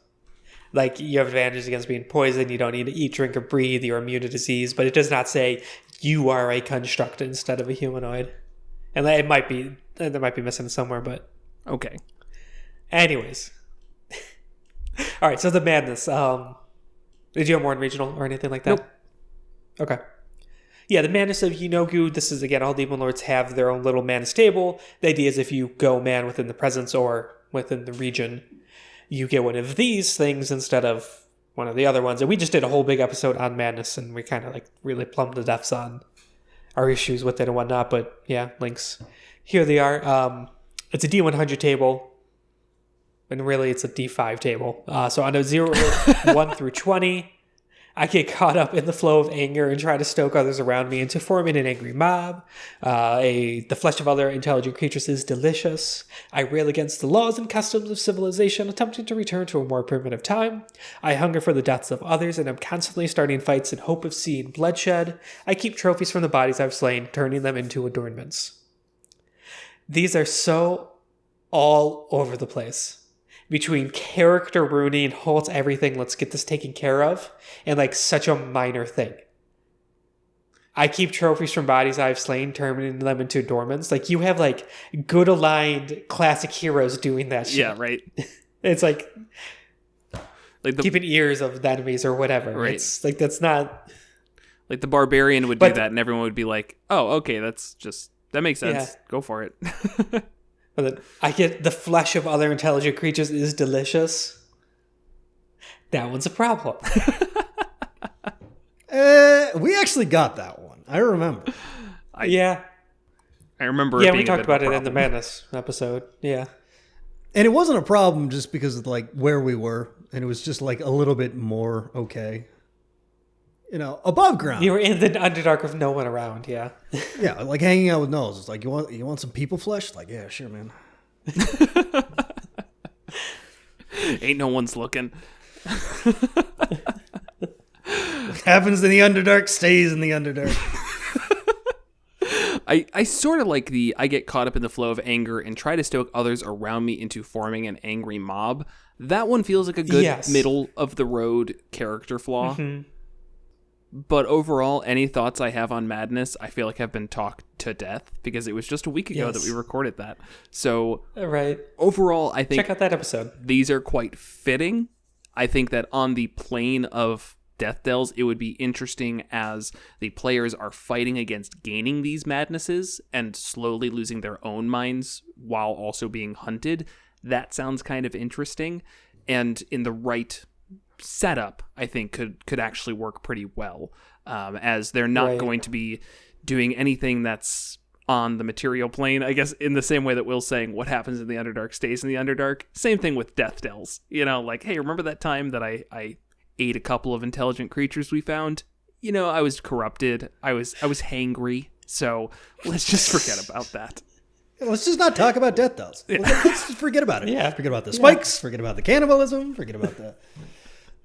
Like, you have advantages against being poisoned, you don't need to eat, drink, or breathe, you're immune to disease, but it does not say you are a construct instead of a humanoid. And that might be missing somewhere, but... Okay. Anyways. Alright, so the madness. Did you have more in regional or anything like that? Nope. Okay. Yeah, the madness of Yeenoghu, this is, again, all Demon Lords have their own little madness table. The idea is if you go man within the presence or within the region, you get one of these things instead of one of the other ones. And we just did a whole big episode on madness, and we kind of like really plumbed the depths on our issues with it and whatnot. But yeah, links. Here they are. It's a D100 table, and really it's a D5 table. So on a 0, 1 through 20, I get caught up in the flow of anger and try to stoke others around me into forming an angry mob. The flesh of other intelligent creatures is delicious. I rail against the laws and customs of civilization, attempting to return to a more primitive time. I hunger for the deaths of others, and am constantly starting fights in hope of seeing bloodshed. I keep trophies from the bodies I've slain, turning them into adornments. These are so all over the place. Between character ruining, halt everything, let's get this taken care of, and like such a minor thing. I keep trophies from bodies I've slain, turning them into adornments. Like, you have like good aligned classic heroes doing that shit. Yeah, right. It's like Like keeping ears of the enemies or whatever. Right. It's like, that's not... Like the barbarian would do But- that, and everyone would be like, "Oh, okay, that makes sense. Yeah. Go for it." But then I get the flesh of other intelligent creatures is delicious. That one's a problem. We actually got that one. I remember. Yeah. I remember. Yeah, it being we a talked bit of a about it in the problem. Madness episode. Yeah. And it wasn't a problem just because of like where we were, and it was just like a little bit more okay. You know, above ground. You were in the Underdark with no one around, yeah. Yeah, like hanging out with Gnolls. It's like, you want some people flesh? Like, yeah, sure, man. Ain't no one's looking. What happens in the Underdark stays in the Underdark. I sort of like I get caught up in the flow of anger and try to stoke others around me into forming an angry mob. That one feels like a good middle of the road character flaw. Mm-hmm. But overall, any thoughts I have on Madness, I feel like have been talked to death because it was just a week ago that we recorded that. So overall, I think... Check out that episode. These are quite fitting. I think that on the plane of Death Dells, it would be interesting as the players are fighting against gaining these madnesses and slowly losing their own minds while also being hunted. That sounds kind of interesting. And in the right setup, I think could actually work pretty well, as they're not going to be doing anything that's on the material plane. I guess in the same way that Will's saying what happens in the Underdark stays in the Underdark. Same thing with Death Dells. Like, hey, remember that time that I ate a couple of intelligent creatures we found? I was corrupted. I was hangry. So let's just forget about that. Let's just not talk about Death Dells. Yeah. Let's just forget about it. Yeah. Forget about the spikes. Forget about the cannibalism. Forget about that.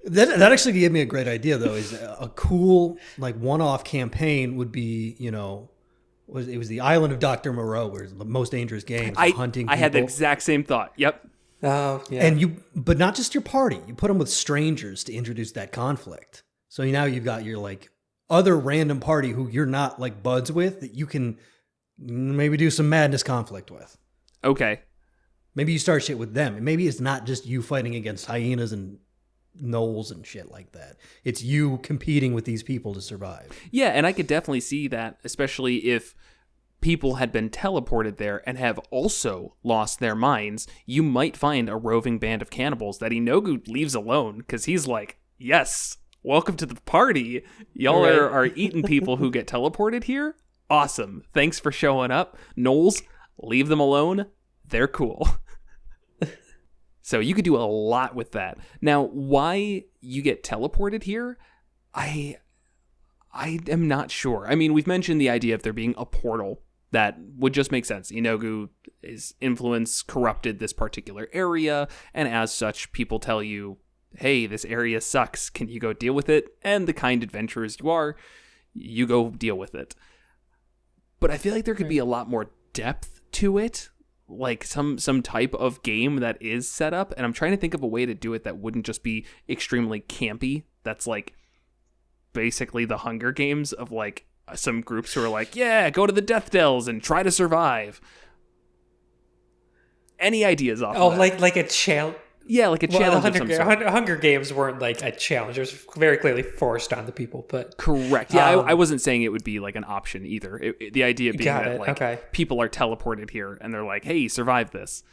That actually gave me a great idea, though. Is a cool one-off campaign would be, it was the island of Dr. Moreau, where the most dangerous games, hunting people. I had the exact same thought. Yep. Oh, yeah. And but not just your party. You put them with strangers to introduce that conflict. So now you've got your other random party who you're not buds with that you can maybe do some madness conflict with. Okay. Maybe you start shit with them. And maybe it's not just you fighting against hyenas and gnolls and shit like that. It's you competing with these people to survive. Yeah, and I could definitely see that, especially if people had been teleported there and have also lost their minds. You might find a roving band of cannibals that Yeenoghu leaves alone because he's like, yes, welcome to the party. Y'all are eating people who get teleported here. Awesome. Thanks for showing up. Gnolls, leave them alone. They're cool. So you could do a lot with that. Now, why you get teleported here, I am not sure. I mean, we've mentioned the idea of there being a portal. That would just make sense. Yeenoghu's influence corrupted this particular area, and as such, people tell you, hey, this area sucks. Can you go deal with it? And the kind adventurers you are, you go deal with it. But I feel like there could be a lot more depth to it, like some type of game that is set up, and I'm trying to think of a way to do it that wouldn't just be extremely campy. That's basically the Hunger Games of some groups who are go to the Death Dells and try to survive. Any ideas off of that? like a challenge? Yeah, like a challenge of some sort. Hunger Games weren't a challenge. It was very clearly forced on the people. But correct. Yeah, I wasn't saying it would be an option either. The idea being that people are teleported here and they're like, hey, survive this.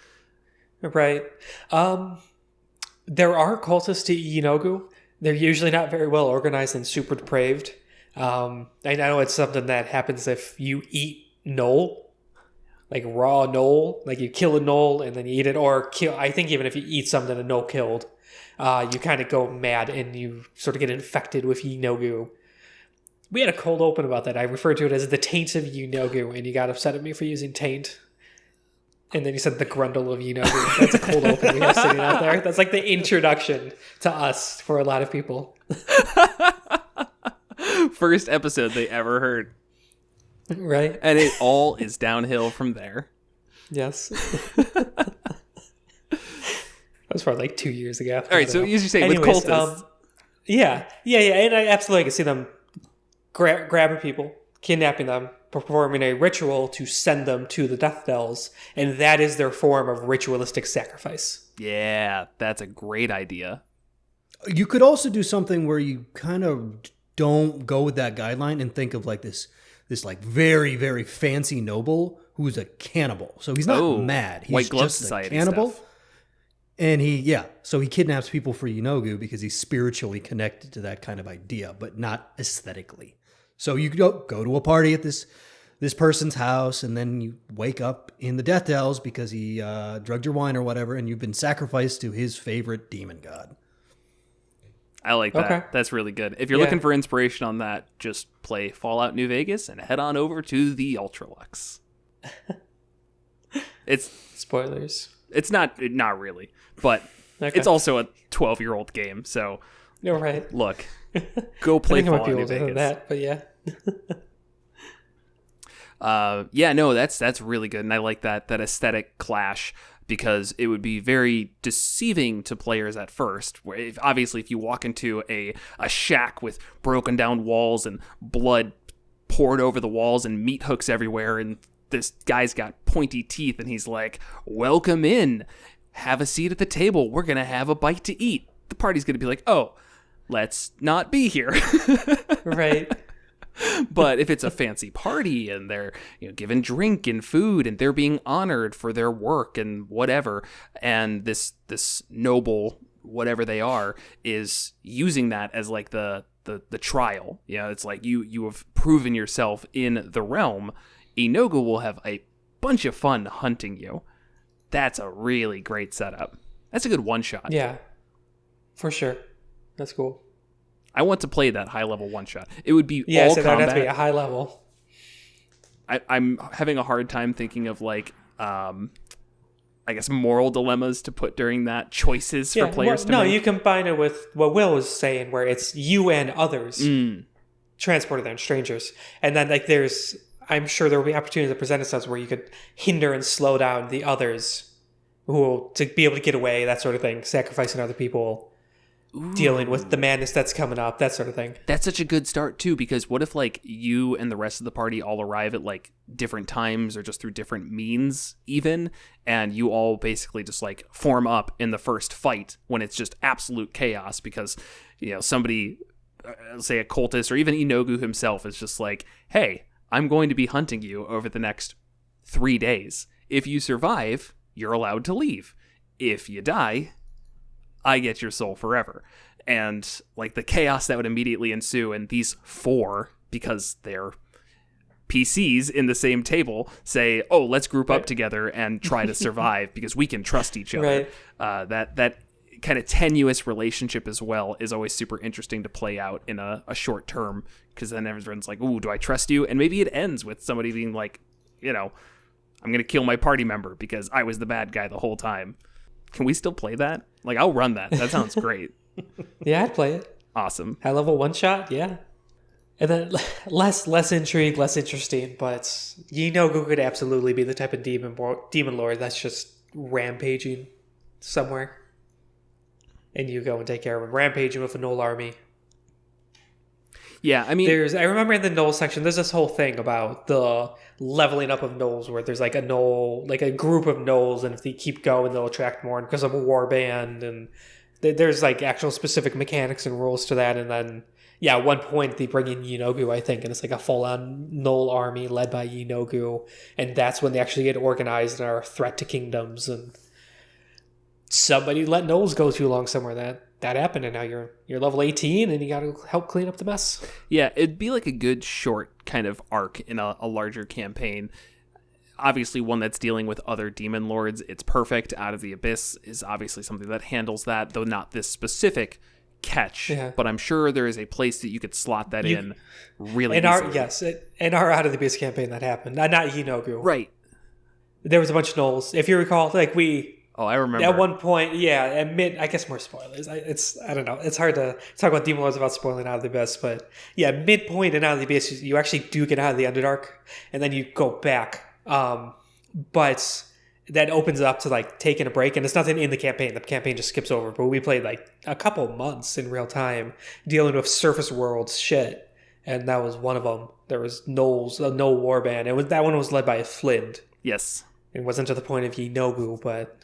Right. There are cultists to Yeenoghu. They're usually not very well organized and super depraved. I know it's something that happens if you eat gnoll, raw gnoll, you kill a gnoll and then you eat it, or kill. I think even if you eat something a gnoll killed, you kind of go mad and you sort of get infected with Yeenoghu. We had a cold open about that. I referred to it as the taints of Yeenoghu, and you got upset at me for using taint. And then you said the grundle of Yeenoghu. That's a cold open we have sitting out there. That's the introduction to us for a lot of people. First episode they ever heard. Right. And it all is downhill from there. Yes. That was probably 2 years ago. All right, so as you say, with cultists. Yeah. And I absolutely can see them grabbing people, kidnapping them, performing a ritual to send them to the Death Dells, and that is their form of ritualistic sacrifice. Yeah, that's a great idea. You could also do something where you kind of don't go with that guideline and think of this very, very fancy noble who's a cannibal. So he's not mad. He's White Glove just Society a cannibal. Stuff. And so he kidnaps people for Yeenoghu because he's spiritually connected to that kind of idea, but not aesthetically. So you go to a party at this person's house, and then you wake up in the Death Dells because he drugged your wine or whatever, and you've been sacrificed to his favorite demon god. I like that. Okay. That's really good. If you're looking for inspiration on that, just play Fallout New Vegas and head on over to the Ultralux. It's spoilers. It's not really, but it's also a 12-year-old game. So you're right. Look, go play Fallout New Vegas. That, but yeah. Yeah, no, that's really good, and I like that aesthetic clash, because it would be very deceiving to players at first. Where obviously, if you walk into a shack with broken down walls and blood poured over the walls and meat hooks everywhere, and this guy's got pointy teeth, and he's like, "Welcome in, have a seat at the table. We're gonna have a bite to eat." The party's gonna be like, "Oh, let's not be here." Right. But if it's a fancy party and they're given drink and food and they're being honored for their work and whatever, and this noble whatever they are is using that as like the trial, it's like you have proven yourself in the realm, Yeenoghu will have a bunch of fun hunting you. That's a really great setup. That's a good one shot. Yeah, for sure. That's cool. I want to play that high level one shot. It would be all combat. That'd have to be a high level. I'm having a hard time thinking of like, I guess moral dilemmas to put during that, choices for players to make. No, you combine it with what Will was saying, where it's you and others transported there and strangers, and then like I'm sure there will be opportunities that present themselves where you could hinder and slow down the others to be able to get away, that sort of thing, sacrificing other people. Ooh. Dealing with the madness that's coming up, that sort of thing. That's such a good start too, because what if like you and the rest of the party all arrive at like different times or just through different means even, and you all basically just like form up in the first fight when it's just absolute chaos because somebody, say a cultist or even Yeenoghu himself, is just like, "Hey, I'm going to be hunting you over the next 3 days. If you survive, you're allowed to leave. If you die, I get your soul forever." And like the chaos that would immediately ensue, and these 4, because they're PCs in the same table, say, "Oh, let's group up together and try to survive because we can trust each other." Right. That kind of tenuous relationship as well is always super interesting to play out in a short term, because then everyone's like, "Ooh, do I trust you?" And maybe it ends with somebody being like, "I'm going to kill my party member because I was the bad guy the whole time." Can we still play that? Like, I'll run that. That sounds great. Yeah, I'd play it. Awesome. High level one shot, yeah. And then less intrigue, less interesting, but Yeenoghu could absolutely be the type of demon lord that's just rampaging somewhere. And you go and take care of him. Rampaging with a Gnoll army. Yeah, I mean... I remember in the Gnoll section, there's this whole thing about the leveling up of Gnolls, where there's like a Gnoll, like a group of Gnolls, and if they keep going, they'll attract more because of a warband, and there's like actual specific mechanics and rules to that, and then, yeah, at one point they bring in Yeenoghu, I think, and it's like a full-on Gnoll army led by Yeenoghu, and that's when they actually get organized and are a threat to kingdoms, and somebody let Gnolls go too long somewhere. That happened, and now you're level 18 and you got to help clean up the mess. Yeah, it'd be like a good short kind of arc in a larger campaign. Obviously, one that's dealing with other demon lords, it's perfect. Out of the Abyss is obviously something that handles that, though not this specific catch. Yeah. But I'm sure there is a place that you could slot that in really easily. In our Out of the Abyss campaign that happened. Not Yeenoghu. Right. There was a bunch of Gnolls. If you recall, like Oh, I remember. At one point, yeah, I guess more spoilers. I don't know. It's hard to talk about Demon Lords without spoiling Out of the Abyss, but yeah, midpoint in Out of the Abyss, you actually do get out of the Underdark, and then you go back. But that opens it up to like taking a break, and it's nothing in the campaign. The campaign just skips over. But we played like a couple months in real time dealing with surface world shit, and that was one of them. There was Gnolls, a Gnoll warband. That one was led by Flint. Yes, it wasn't to the point of Yeenoghu, but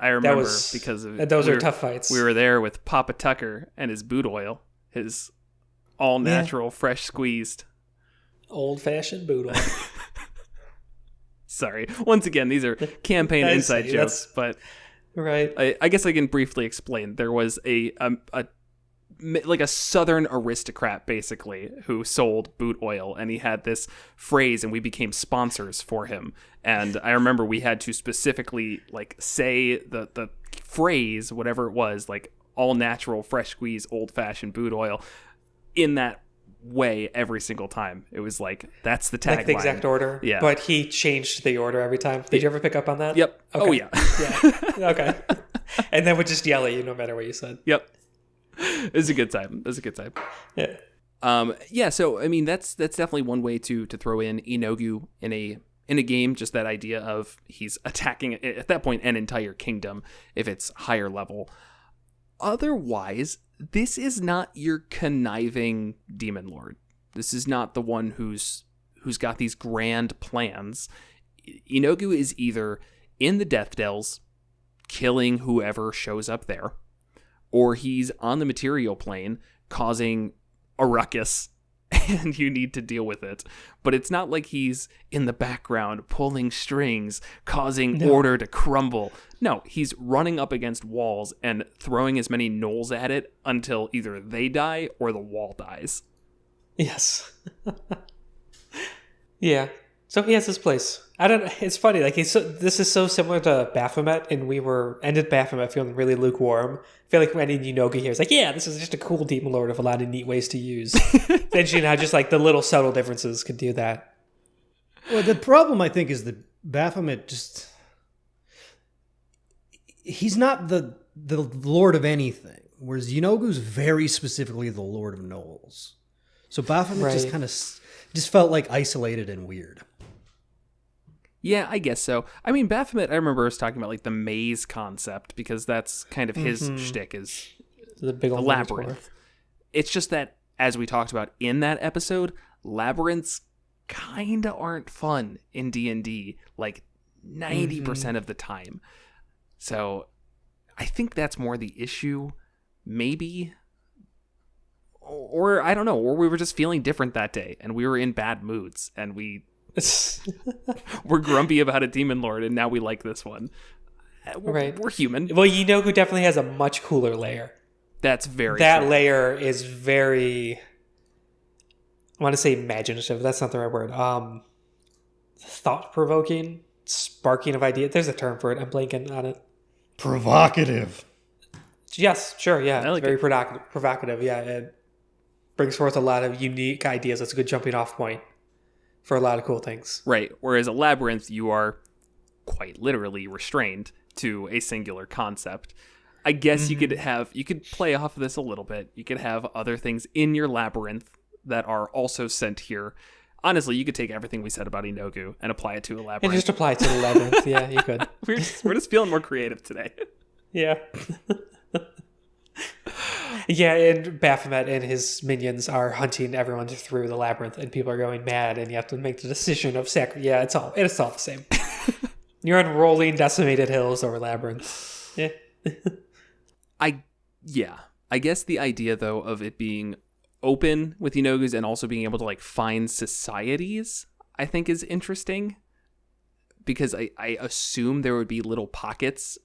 I remember because of those are tough fights. We were there with Papa Tucker and his boot oil, his all natural, fresh squeezed, old fashioned boot oil. Sorry, once again, these are campaign inside jokes, but right. I guess I can briefly explain. There was a southern aristocrat basically who sold boot oil, and he had this phrase, and we became sponsors for him. And I remember we had to specifically like say the phrase, whatever it was, like all natural, fresh squeeze, old fashioned boot oil, in that way every single time. It was like that's the tagline, like the exact order. Yeah, but he changed the order every time. Did you ever pick up on that? Yep. Okay. Oh yeah. Yeah. Okay. And then would just yell at you no matter what you said. Yep. It was a good time. Yeah. Yeah, so I mean that's definitely one way to throw in Yeenoghu in a game, just that idea of he's attacking at that point an entire kingdom if it's higher level. Otherwise, this is not your conniving demon lord. This is not the one who's got these grand plans. Yeenoghu is either in the Death Dells killing whoever shows up there, or he's on the material plane causing a ruckus and you need to deal with it. But it's not like he's in the background pulling strings, causing order to crumble. No, he's running up against walls and throwing as many gnolls at it until either they die or the wall dies. Yes. Yeah. So he has his place. I don't know. It's funny. Like this is so similar to Baphomet, and we ended Baphomet feeling really lukewarm. I feel like when Yeenoghu here is like, yeah, this is just a cool demon lord with a lot of neat ways to use. Then you know, just like the little subtle differences could do that. Well, the problem I think is that Baphomet he's not the lord of anything, whereas Yeenoghu's very specifically the Lord of Gnolls. So Baphomet just kind of just felt like isolated and weird. Yeah, I guess so. I mean, Baphomet, I remember us talking about like the maze concept, because that's kind of his shtick, is the big old labyrinth. It's just that, as we talked about in that episode, labyrinths kind of aren't fun in D&D like 90% of the time. So I think that's more the issue, maybe. Or I don't know, or we were just feeling different that day and we were in bad moods and we're grumpy about a demon lord and now we like this one. We're human. Well, Yeenoghu definitely has a much cooler lair. That's very That true. lair is very, I want to say imaginative. That's not the right word. Thought-provoking, sparking of ideas. There's a term for it. I'm blanking on it. Provocative. Yes, sure, yeah. I like it's very provocative, yeah. It brings forth a lot of unique ideas. That's a good jumping off point for a lot of cool things. Right. Whereas a labyrinth, you are quite literally restrained to a singular concept. I guess you could play off of this a little bit. You could have other things in your labyrinth that are also sent here. Honestly, you could take everything we said about Yeenoghu and apply it to a labyrinth. And just apply it to the labyrinth. Yeah, you could. We're just feeling more creative today. Yeah. Yeah, and Baphomet and his minions are hunting everyone through the labyrinth, and people are going mad, and you have to make the decision of Yeah, it's all the same. You're on rolling, decimated hills over labyrinths. Yeah. I guess the idea, though, of it being open with Yeenoghu's and also being able to like find societies, I think is interesting, because I assume there would be little pockets.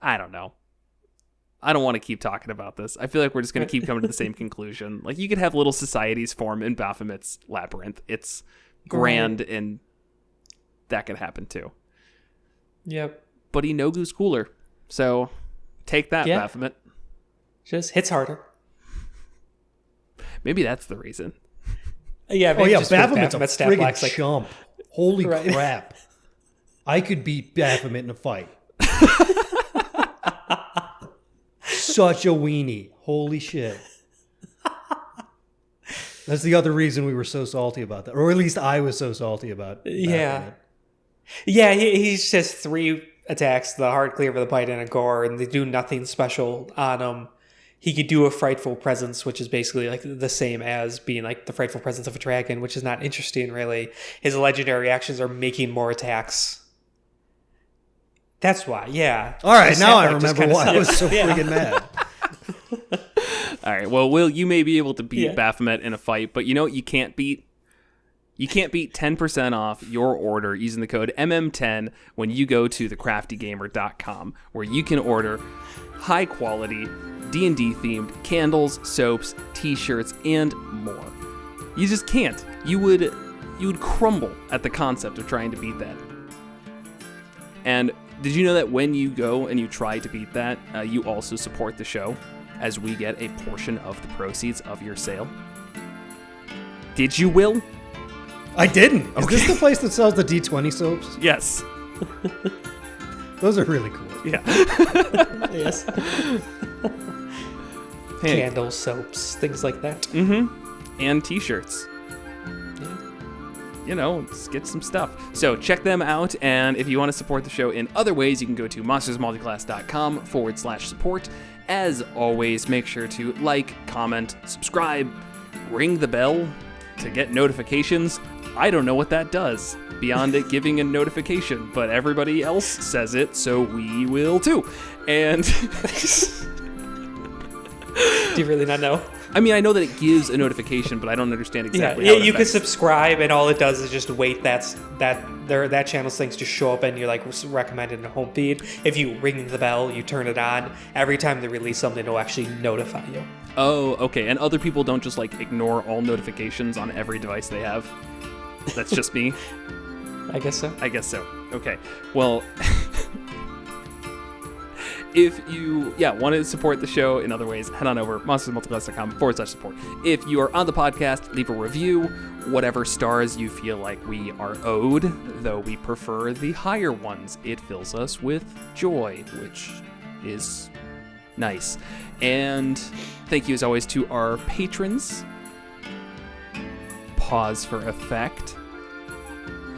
I don't know. I don't want to keep talking about this. I feel like we're just going to keep coming to the same conclusion. Like, you could have little societies form in Baphomet's labyrinth. It's grand, and that could happen too. Yep. But Yeenoghu's cooler. So take that, Baphomet. Just hits harder. Maybe that's the reason. Yeah, Baphomet's a friggin' like chump. Holy crap. I could beat Baphomet in a fight. Such a weenie. Holy shit. That's the other reason we were so salty about that. Or at least I was so salty about Baphomet. Yeah, he's just 3 attacks, the hard cleave, the bite, and a gore, and they do nothing special on him. He could do a frightful presence, which is basically like the same as being like the frightful presence of a dragon, which is not interesting, really. His legendary actions are making more attacks. That's why, yeah. All right, now I remember why I was so friggin' mad. All right, well, you may be able to beat Baphomet in a fight, but you know what you can't beat? You can't beat 10% off your order using the code MM10 when you go to thecraftygamer.com, where you can order high-quality D&D themed candles, soaps, t-shirts, and more. You just can't. You would crumble at the concept of trying to beat that. And did you know that when you go and you try to beat that, you also support the show, as we get a portion of the proceeds of your sale? Did you, Will? I didn't. Is this the place that sells the D20 soaps? Yes. Those are really cool. Yeah. Yes. Hey. Candles, soaps, things like that. And t-shirts. Yeah. You know, let's get some stuff. So check them out, and if you want to support the show in other ways, you can go to monstersmulticlass.com/support. As always, make sure to like, comment, subscribe, ring the bell to get notifications. I don't know what that does beyond it giving a notification, but everybody else says it, so we will too. And Do you really not know? I mean, I know that it gives a notification, but I don't understand exactly Yeah, how it you can affects. subscribe, and all it does is just wait that channel's things to show up, and you're like recommended in the home feed. If you ring the bell, you turn it on. Every time they release something, it'll actually notify you. Oh, okay. And other people don't just like ignore all notifications on every device they have. That's just me. I guess so. I guess so. Okay. Well, if you want to support the show in other ways, head on over monstersmulticlass.com/support. If you are on the podcast, leave a review, whatever stars you feel like we are owed, though we prefer the higher ones. It fills us with joy, which is nice. And thank you as always to our patrons. Pause for effect.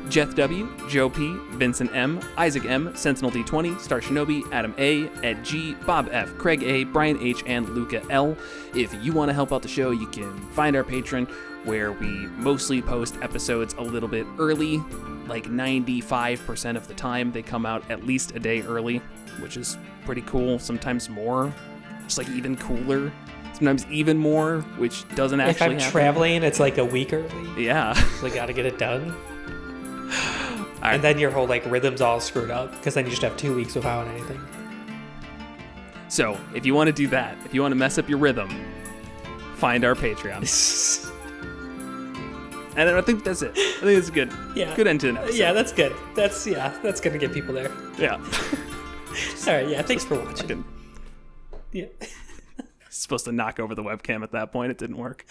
Jeff W, Joe P, Vincent M, Isaac M, Sentinel D20, Star Shinobi, Adam A, Ed G, Bob F, Craig A, Brian H, and Luca L. If you want to help out the show, you can find our Patreon, where we mostly post episodes a little bit early. Like 95% of the time, they come out at least a day early, which is pretty cool. Sometimes more, just like even cooler. Sometimes even more, which doesn't actually happen. If I'm traveling, it's like a week early. Yeah. So I gotta get it done. Right. And then your whole like rhythm's all screwed up, because then you just have 2 weeks without anything. So, if you want to do that, if you want to mess up your rhythm, find our Patreon. And I think that's it. I think it's good. Yeah. Good end to an episode. Yeah, that's good. That's gonna get people there. Yeah. All right. Yeah. Thanks for watching. Fucking Yeah. supposed to knock over the webcam at that point. It didn't work.